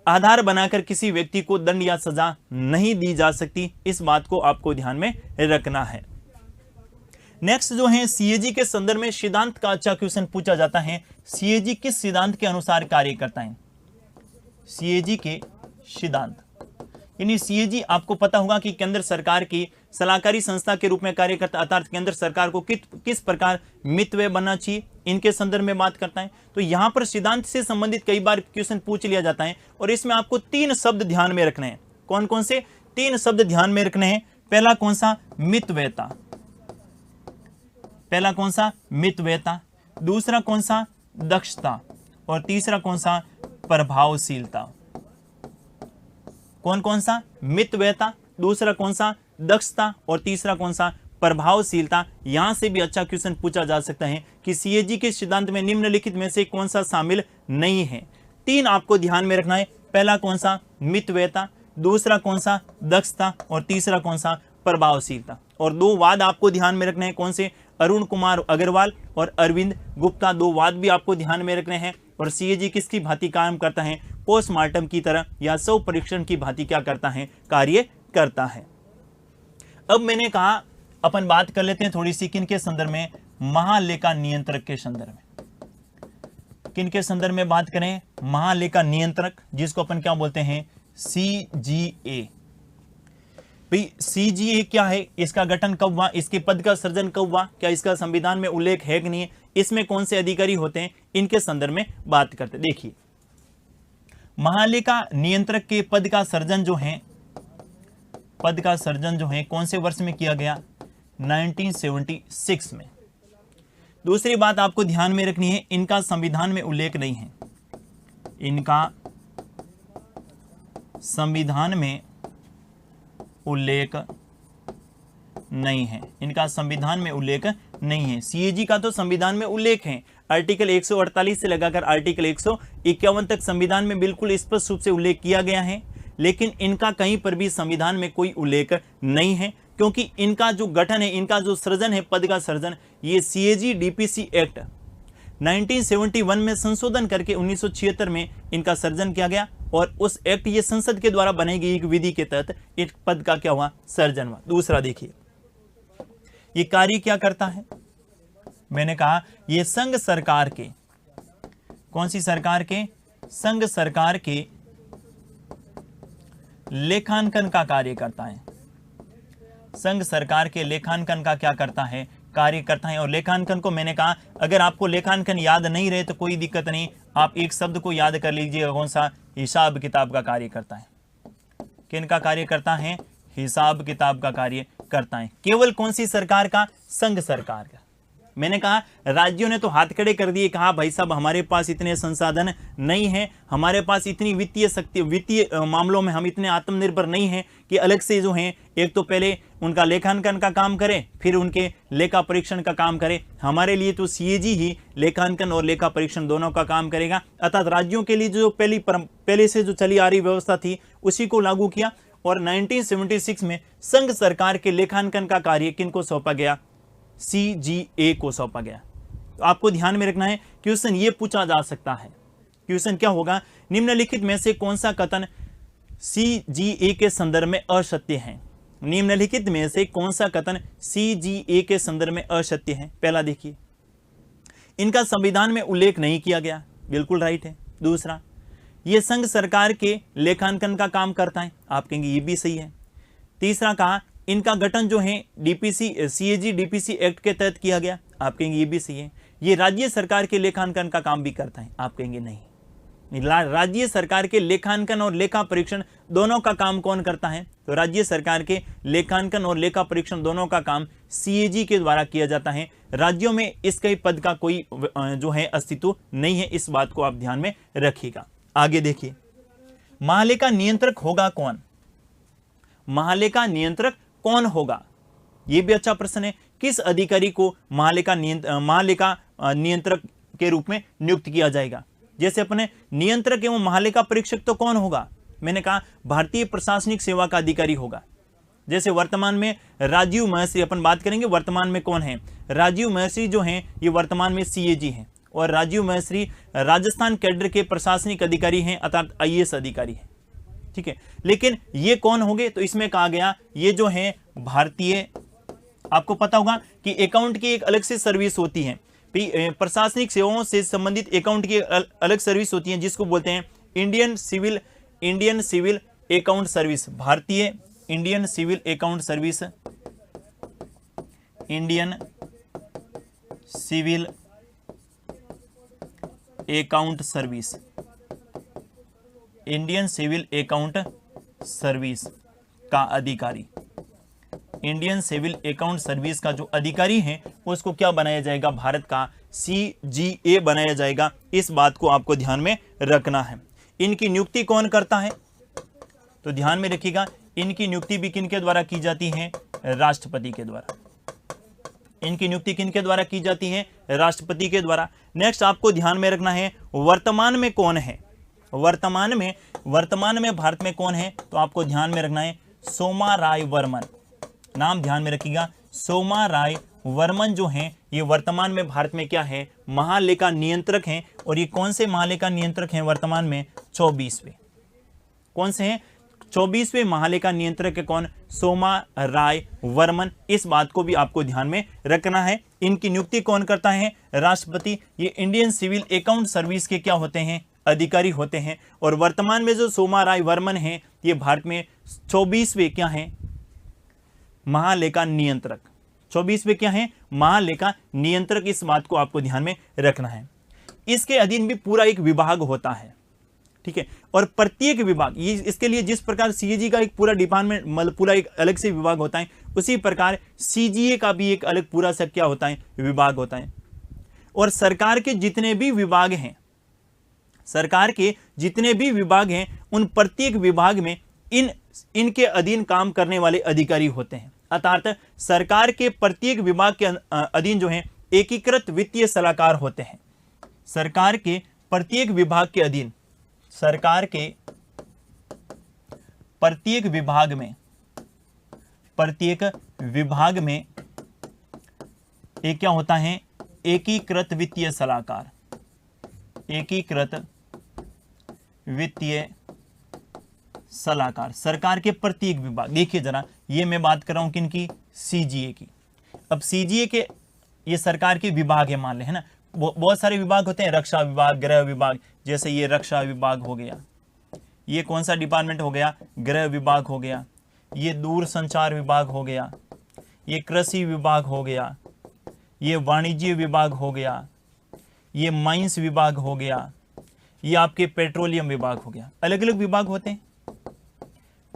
आधार बनाकर किसी व्यक्ति को दंड या सजा नहीं दी जा सकती। इस बात को आपको ध्यान में रखना है। नेक्स्ट जो है सीएजी के संदर्भ में सिद्धांत का अच्छा क्वेश्चन पूछा जाता है। सीएजी किस सिद्धांत के अनुसार कार्य करता है? सीएजी के सिद्धांत, यानी सीएजी आपको पता होगा कि केंद्र सरकार की सलाहकारी संस्था के रूप में कार्य करता है, अर्थात केंद्र सरकार को किस प्रकार मितव्यय बनना चाहिए, इनके संदर्भ में बात करता है। तो यहां पर सिद्धांत से संबंधित कई बार क्वेश्चन पूछ लिया जाता है और इसमें आपको 3 शब्द ध्यान में रखने हैं। कौन कौन से 3 शब्द ध्यान में रखने हैं? पहला कौन सा? मितव्ययता। पहला कौन सा? मितव्ययता। दूसरा कौन सा? दक्षता। और तीसरा कौन सा? प्रभावशीलता। कौन कौन सा? मितव्ययता, दूसरा कौन सा? दक्षता, और तीसरा कौन सा? प्रभावशीलता। यहां से भी अच्छा क्वेश्चन पूछा जा सकता है कि सीएजी के सिद्धांत में निम्नलिखित में से कौन सा शामिल नहीं है। 3 आपको ध्यान में रखना है। पहला कौन सा? मितव्ययता, दूसरा कौन सा? दक्षता, और तीसरा कौन सा? प्रभावशीलता। और 2 वाद आपको ध्यान में रखने हैं। कौन से? अरुण कुमार अग्रवाल और अरविंद गुप्ता, 2 वाद भी आपको ध्यान में रखने हैं। और सीएजी किसकी भांति काम करता है? पोस्टमार्टम की तरह या स्व परीक्षण की भांति क्या करता है? कार्य करता है। अब मैंने कहा अपन बात कर लेते हैं थोड़ी सी किनके संदर्भ में? महालेखा नियंत्रक के संदर्भ में। किनके संदर्भ में बात करें? महालेखा नियंत्रक, जिसको अपन क्या बोलते हैं? सीजीए। भाई सीजीए क्या है? इसका गठन कब हुआ? इसके पद का सृजन कब हुआ? क्या इसका संविधान में उल्लेख है कि नहीं है? इसमें कौन से अधिकारी होते हैं? इनके संदर्भ में बात करते हैं। देखिए, महालेखा नियंत्रक के पद का सर्जन जो है, पद का सर्जन जो है कौन से वर्ष में किया गया? 1976 में। दूसरी बात आपको ध्यान में रखनी है, इनका संविधान में उल्लेख नहीं है। इनका संविधान में उल्लेख नहीं है। इनका संविधान में उल्लेख नहीं है। सीएजी का तो संविधान में उल्लेख है, आर्टिकल 148 से लगाकर आर्टिकल 151 तक संविधान में बिल्कुल स्पष्ट रूप से उल्लेख किया गया है, लेकिन इनका कहीं पर भी संविधान में कोई उल्लेख नहीं है, क्योंकि इनका जो गठन है, इनका जो सृजन है, पद का सृजन, ये सीएजी डीपीसी एक्ट 1971 में संशोधन करके 1976 में इनका सर्जन किया गया, और उस एक्ट, ये संसद के द्वारा बनाई गई एक विधि के तहत एक पद का क्या हुआ, सर्जन हुआ। दूसरा देखिए, ये कार्य क्या करता है, मैंने कहा ये संघ सरकार के, कौन सी सरकार के, संघ सरकार के लेखांकन का कार्य करता है। संघ सरकार के लेखांकन का क्या करता है, कार्य करता है। और लेखांकन को मैंने कहा, अगर आपको लेखांकन याद नहीं रहे तो कोई दिक्कत नहीं, आप एक शब्द को याद कर लीजिएगा, कौन सा, हिसाब किताब का कार्य करता है। किन का कार्य करता है, हिसाब किताब का कार्य करता है। केवल कौन सी सरकार का, संघ सरकार का। मैंने कहा राज्यों ने तो हाथ खड़े कर दिए, कहा भाई साहब हमारे पास इतने संसाधन नहीं है, हमारे पास इतनी वित्तीय शक्ति, वित्तीय मामलों में हम इतने आत्मनिर्भर नहीं हैं कि अलग से जो हैं एक तो पहले उनका लेखांकन का काम करें, फिर उनके लेखा परीक्षण का काम करें। हमारे लिए तो सीएजी ही लेखांकन और लेखा परीक्षण दोनों का काम करेगा। अर्थात राज्यों के लिए जो पहले से जो चली आ रही व्यवस्था थी उसी को लागू किया। और 1976 में संघ सरकार के लेखांकन का कार्य किनको सौंपा गया, सीजीए को सौंपा गया। तो आपको ध्यान में रखना है, क्वेश्चन ये पूछा जा सकता है। क्वेश्चन क्या होगा, निम्नलिखित में से कौन सा कथन सीजीए के संदर्भ में असत्य है। निम्नलिखित में से कौन सा कथन सीजीए के संदर्भ में असत्य है। पहला देखिए, इनका संविधान में उल्लेख नहीं किया गया, बिल्कुल राइट है। दूसरा, ये संघ सरकार के लेखांकन का काम करता है, आप कहेंगे ये भी सही है। तीसरा कहा, इनका गठन जो है डीपीसी सीएजी डीपीसी एक्ट के तहत किया गया, आप कहेंगे ये भी सही है। ये राज्य सरकार के लेखांकन का काम भी करता है, आप कहेंगे नहीं। राज्य सरकार के लेखांकन और लेखा परीक्षण दोनों का काम कौन करता है, तो राज्य सरकार के लेखांकन और लेखा परीक्षण दोनों का काम सीएजी के द्वारा किया जाता है। राज्यों में इसके पद का कोई जो है अस्तित्व नहीं है, इस बात को आप ध्यान में रखिएगा। आगे देखिए, महालेखा नियंत्रक होगा कौन, महालेखा नियंत्रक कौन होगा, यह भी अच्छा प्रश्न है। किस अधिकारी को महालेखा नियंत्रक के रूप में नियुक्त किया जाएगा। जैसे अपने नियंत्रक एवं महालेखा परीक्षक तो कौन होगा, मैंने कहा भारतीय प्रशासनिक सेवा का अधिकारी होगा। जैसे वर्तमान में राजीव महर्षि, अपन बात करेंगे वर्तमान में कौन है, राजीव महर्षि जो हैं ये वर्तमान में सीएजी हैं, और राजीव महर्षि राजस्थान कैडर के प्रशासनिक अधिकारी हैं, अर्थात आईएएस अधिकारी हैं, ठीक है। लेकिन ये कौन होंगे, तो इसमें कहा गया ये जो है भारतीय, आपको पता होगा कि अकाउंट की एक अलग से सर्विस होती है, प्रशासनिक सेवाओं से संबंधित अकाउंट की अलग सर्विस होती है, जिसको बोलते हैं इंडियन सिविल अकाउंट सर्विस। भारतीय Indian civil account service, Indian civil account service, Indian civil account service का अधिकारी, इंडियन सिविल अकाउंट सर्विस का जो अधिकारी है उसको क्या बनाया जाएगा, भारत का सीजीए बनाया जाएगा। इस बात को आपको ध्यान में रखना है। इनकी नियुक्ति कौन करता है, तो ध्यान में रखिएगा, इनकी नियुक्ति भी किनके द्वारा की जाती है, राष्ट्रपति के द्वारा। इनकी नियुक्ति किनके द्वारा की जाती है, राष्ट्रपति के द्वारा। नेक्स्ट आपको ध्यान में रखना है, वर्तमान में कौन है, वर्तमान में भारत में कौन है, तो आपको ध्यान में रखना है सोमा राय वर्मन, नाम ध्यान में रखिएगा। सोमा राय वर्मन जो हैं ये वर्तमान में भारत में क्या है, महालेखा नियंत्रक हैं। और ये कौन से महालेखा नियंत्रक हैं वर्तमान में, 24वें। कौन से हैं, 24वें महालेखा नियंत्रक है कौन, सोमा राय वर्मन। इस बात को भी आपको ध्यान में रखना है। इनकी नियुक्ति कौन करता है, राष्ट्रपति। ये इंडियन सिविल अकाउंट सर्विस के क्या होते हैं, अधिकारी होते हैं। और वर्तमान में जो सोमा राय वर्मन है ये भारत में 24वें क्या हैं, महालेखा नियंत्रक। 24वें क्या है, महालेखा नियंत्रक। इस बात को आपको ध्यान में रखना है। इसके अधीन भी पूरा एक विभाग होता है, ठीक है। और प्रत्येक विभाग, ये इसके लिए जिस प्रकार सीएजी का एक पूरा डिपार्टमेंट, मतलब पूरा एक अलग से विभाग होता है, उसी प्रकार सीजीए का भी एक अलग पूरा सा क्या होता है, विभाग होता है। और सरकार के जितने भी विभाग हैं, सरकार के जितने भी विभाग हैं, उन प्रत्येक विभाग में इनके अधीन काम करने वाले अधिकारी होते हैं। अर्थात सरकार के प्रत्येक विभाग के अधीन जो है एकीकृत वित्तीय सलाहकार होते हैं। सरकार के प्रत्येक विभाग के अधीन, सरकार के प्रत्येक विभाग में एक क्या होता है, एकीकृत वित्तीय सलाहकार, एकीकृत वित्तीय सलाहकार सरकार के प्रत्येक विभाग। देखिए जरा, ये मैं बात कर रहा हूं किनकी, सीजीए की। अब सीजीए के ये सरकार के विभाग है मान ले, है ना, बहुत सारे विभाग होते हैं, रक्षा विभाग, गृह विभाग, जैसे ये रक्षा विभाग हो गया, ये कौन सा डिपार्टमेंट हो गया, गृह विभाग हो गया, ये दूरसंचार विभाग हो गया, ये कृषि विभाग हो गया, ये वाणिज्य विभाग हो गया, ये माइंस विभाग हो गया, ये आपके पेट्रोलियम विभाग हो गया। अलग अलग विभाग होते हैं।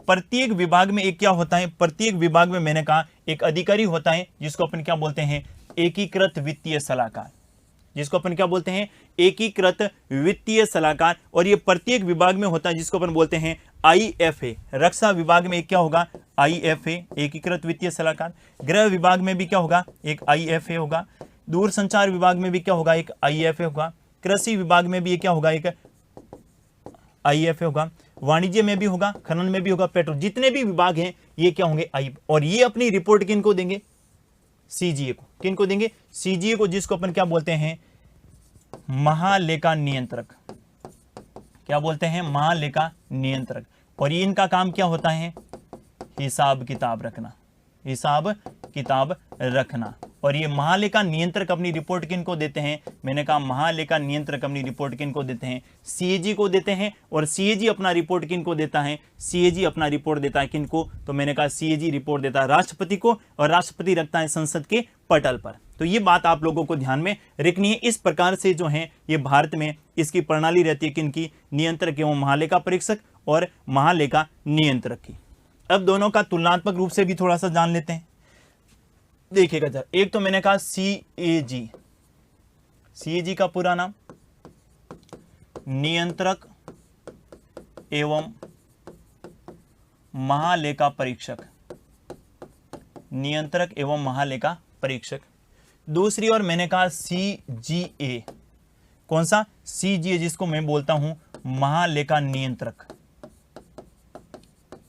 प्रत्येक विभाग में एक क्या होता है, प्रत्येक विभाग में मैंने कहा एक अधिकारी होता है जिसको अपन क्या बोलते हैं, एकीकृत वित्तीय सलाहकार, जिसको अपन क्या बोलते हैं, एकीकृत वित्तीय सलाहकार। और ये प्रत्येक विभाग में होता है जिसको अपन बोलते हैं आईएफए। रक्षा विभाग में एक क्या होगा, आईएफए, एकीकृत वित्तीय सलाहकार। गृह विभाग में भी क्या होगा, एक आईएफए होगा। दूरसंचार विभाग में भी क्या होगा, एक आईएफए होगा। कृषि विभाग में भी क्या होगा, एक आईएफए होगा। वाणिज्य में भी होगा, खनन में भी होगा, पेट्रोल, जितने भी विभाग हैं ये क्या होंगे, आई। और ये अपनी रिपोर्ट किनको देंगे, सीजीए को। किनको देंगे, सीजीए को, जिसको अपन क्या बोलते हैं, महालेखा नियंत्रक। क्या बोलते हैं, महालेखा नियंत्रक। और ये इनका काम क्या होता है, हिसाब किताब रखना, हिसाब किताब रखना। और ये महालेखा नियंत्रक अपनी रिपोर्ट किनको देते हैं, मैंने कहा महालेखा नियंत्रक अपनी रिपोर्ट किनको देते हैं, सीएजी को देते हैं। और सीएजी अपना रिपोर्ट किनको देता है, सीएजी अपना रिपोर्ट देता है किनको, तो मैंने कहा सीएजी रिपोर्ट देता है राष्ट्रपति को, और राष्ट्रपति रखता है संसद के पटल पर। तो ये बात आप लोगों को ध्यान में रखनी है। इस प्रकार से जो है ये भारत में इसकी प्रणाली रहती है किनकी, नियंत्रक एवं महालेखा परीक्षक और महालेखा नियंत्रक की। अब दोनों का तुलनात्मक रूप से भी थोड़ा सा जान लेते हैं। देखिएगा जरा, एक तो मैंने कहा सीएजी, सीएजी का पूरा नाम नियंत्रक एवं महालेखा परीक्षक, नियंत्रक एवं महालेखा परीक्षक। दूसरी और मैंने कहा सीजीए, कौन सा, सीजीए, जिसको मैं बोलता हूं महालेखा नियंत्रक।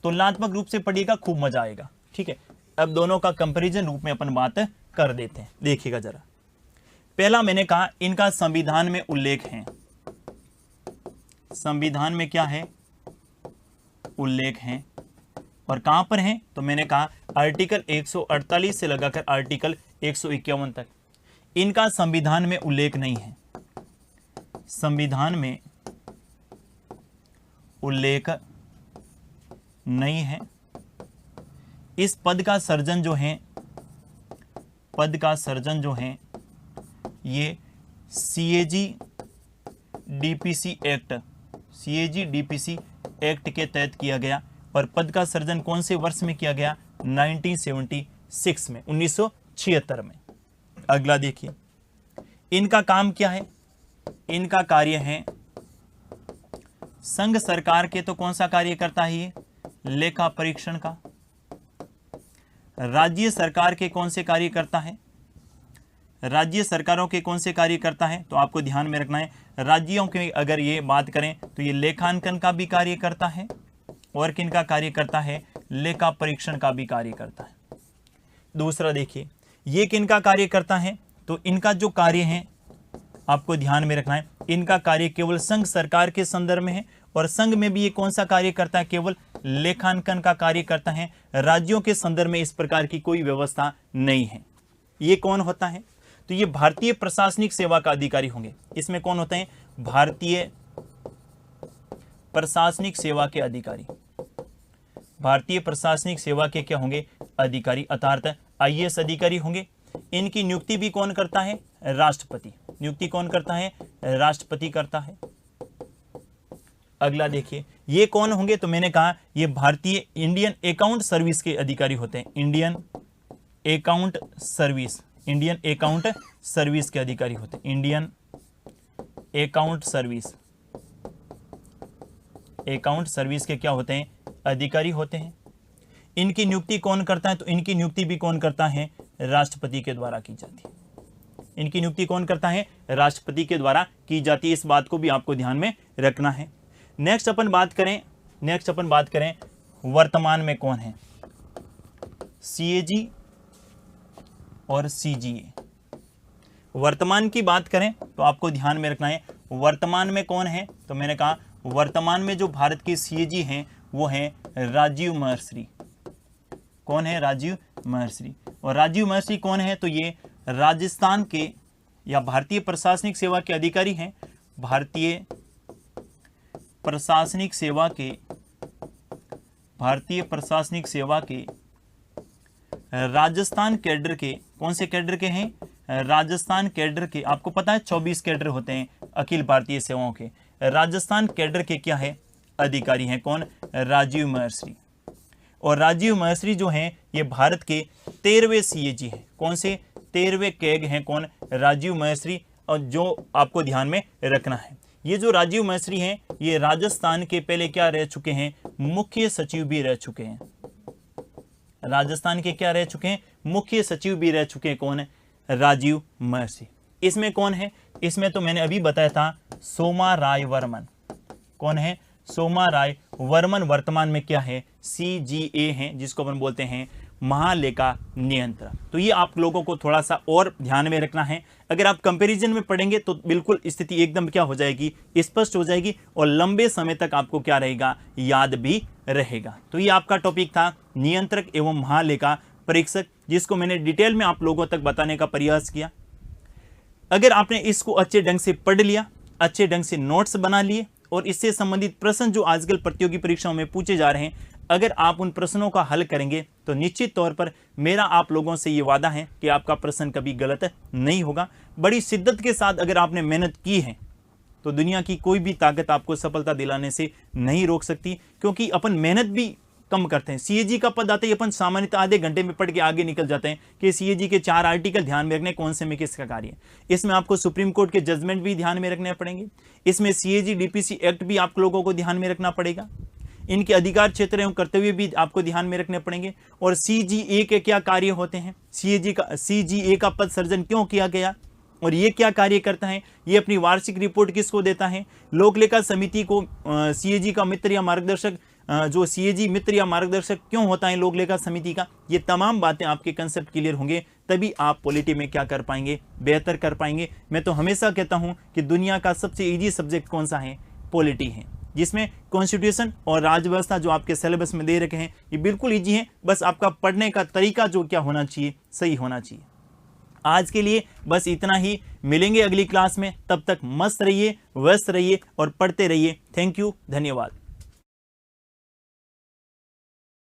तुलनात्मक रूप से पढ़िएगा, खूब मजा आएगा, ठीक है। अब दोनों का कंपैरिजन रूप में अपन बात कर देते हैं। देखिएगा जरा, पहला मैंने कहा इनका संविधान में उल्लेख है, संविधान में क्या है, उल्लेख है। और कहां पर है, तो मैंने कहा आर्टिकल 148 से लगाकर आर्टिकल 151 तक। इनका संविधान में उल्लेख नहीं है, संविधान में उल्लेख नहीं है। इस पद का सर्जन जो है, पद का सर्जन जो है ये CAG DPC act, CAG DPC act के तहत किया गया। और पद का सर्जन कौन से वर्ष में किया गया, 1976 में, 1976 में। अगला देखिए, इनका काम क्या है, इनका कार्य है संघ सरकार के, तो कौन सा कार्य करता है ये, लेखा परीक्षण का। राज्य सरकार के कौन से कार्य करता है, राज्य सरकारों के कौन से कार्य करता है, तो आपको ध्यान में रखना है राज्यों की अगर ये बात करें तो ये लेखांकन का भी कार्य करता है, और किन का कार्य करता है, लेखा परीक्षण का भी कार्य करता है। दूसरा देखिए, ये किन का कार्य करता है, तो इनका जो कार्य है आपको ध्यान में रखना है, इनका कार्य केवल संघ सरकार के संदर्भ में है। और संघ में भी ये कौन सा कार्य करता है, केवल लेखांकन का कार्य करता है। राज्यों के संदर्भ में इस प्रकार की कोई व्यवस्था नहीं है। ये कौन होता है, तो ये भारतीय प्रशासनिक सेवा का अधिकारी होंगे। इसमें कौन होते हैं, भारतीय प्रशासनिक सेवा के अधिकारी, भारतीय प्रशासनिक सेवा के क्या होंगे, अधिकारी, अर्थात आईएएस अधिकारी होंगे। इनकी नियुक्ति भी कौन करता है, राष्ट्रपति। नियुक्ति कौन करता है, राष्ट्रपति करता है। अगला देखिए, ये कौन होंगे, तो मैंने कहा ये भारतीय इंडियन अकाउंट सर्विस के अधिकारी होते हैं, Indian account service, Indian account service के अधिकारी होते हैं, Indian account service, account service के क्या होते हैं, अधिकारी होते हैं। इनकी नियुक्ति कौन करता है? तो इनकी नियुक्ति भी कौन करता है? राष्ट्रपति के द्वारा की जाती है। इनकी नियुक्ति कौन करता है? राष्ट्रपति के द्वारा की जाती है। इस बात को भी आपको ध्यान में रखना है। नेक्स्ट अपन बात करें वर्तमान में कौन है? सीएजी और सीजीए। वर्तमान की बात करें तो आपको ध्यान में रखना है वर्तमान में कौन है? तो मैंने कहा वर्तमान में जो भारत के सीएजी हैं वो हैं राजीव महर्षि। कौन है? राजीव महर्षि। और राजीव महर्षि कौन है? तो ये राजस्थान के या भारतीय प्रशासनिक सेवा के अधिकारी हैं। भारतीय प्रशासनिक सेवा के राजस्थान कैडर के, कौन से कैडर के हैं? राजस्थान कैडर के। आपको पता है 24 कैडर होते हैं अखिल भारतीय सेवाओं के। राजस्थान कैडर के क्या है? अधिकारी हैं। कौन? राजीव महर्षि। और राजीव महर्षि जो हैं ये भारत के 13वें सीएजी हैं। कौन से? 13वें कैग हैं। कौन? राजीव महर्षि। और जो आपको ध्यान में रखना है, ये जो राजीव महर्षि हैं ये राजस्थान के पहले क्या रह चुके हैं? मुख्य सचिव भी रह चुके हैं। राजस्थान के क्या रह चुके हैं? मुख्य सचिव भी रह चुके हैं। कौन है? राजीव महर्षि। इसमें कौन है? इसमें तो मैंने अभी बताया था सोमा राय वर्मन। कौन है? सोमा राय वर्मन वर्तमान में क्या है? सीजीए हैं, जिसको अपन बोलते हैं महालेखा नियंत्रक। तो ये आप लोगों को थोड़ा सा और ध्यान में रखना है। अगर आप कंपैरिजन में पढ़ेंगे तो बिल्कुल स्थिति एकदम क्या हो जाएगी? स्पष्ट हो जाएगी और लंबे समय तक आपको क्या रहेगा? याद भी रहेगा। तो ये आपका टॉपिक था नियंत्रक एवं महालेखा परीक्षक, जिसको मैंने डिटेल में आप लोगों तक बताने का प्रयास किया। अगर आपने इसको अच्छे ढंग से पढ़ लिया, अच्छे ढंग से नोट्स बना लिए और इससे संबंधित प्रश्न जो आजकल प्रतियोगी परीक्षाओं में पूछे जा रहे हैं, अगर आप उन प्रश्नों का हल करेंगे तो निश्चित तौर पर मेरा आप लोगों से ये वादा है कि आपका प्रश्न कभी गलत नहीं होगा। बड़ी शिद्दत के साथ अगर आपने मेहनत की है तो दुनिया की कोई भी ताकत आपको सफलता दिलाने से नहीं रोक सकती, क्योंकि अपन मेहनत भी कम करते हैं। सीएजी का पद आते ही अपन सामान्यतः आधे घंटे में पढ़ के आगे निकल जाते हैं कि सीएजी के 4 आर्टिकल ध्यान में रखने, कौन से में किसका कार्य है। इसमें आपको सुप्रीम कोर्ट के जजमेंट भी ध्यान में रखने पड़ेंगे। इसमें सीएजी डीपीसी एक्ट भी आप लोगों को ध्यान में रखना पड़ेगा। इनके अधिकार क्षेत्र एवं कर्तव्य भी आपको ध्यान में रखने पड़ेंगे। और सीजीए के क्या कार्य होते हैं, सीजीए का पद सृजन क्यों किया गया और ये क्या कार्य करता है, ये अपनी वार्षिक रिपोर्ट किसको देता है, लोक लेखा समिति को सीएजी का मित्र या मार्गदर्शक, जो सीएजी मित्र या मार्गदर्शक क्यों होता है लोक लेखा समिति का। ये तमाम बातें आपके कंसेप्ट क्लियर होंगे तभी आप पॉलिटी में क्या कर पाएंगे? बेहतर कर पाएंगे। मैं तो हमेशा कहता हूं कि दुनिया का सबसे इजी सब्जेक्ट कौन सा है? पॉलिटी है, जिसमें कॉन्स्टिट्यूशन और राजव्यवस्था जो आपके सिलेबस में दे रखे हैं ये बिल्कुल इजी है। बस आपका पढ़ने का तरीका जो क्या होना चाहिए? सही होना चाहिए। आज के लिए बस इतना ही। मिलेंगे अगली क्लास में, तब तक मस्त रहिए, व्यस्त रहिए और पढ़ते रहिए। थैंक यू, धन्यवाद।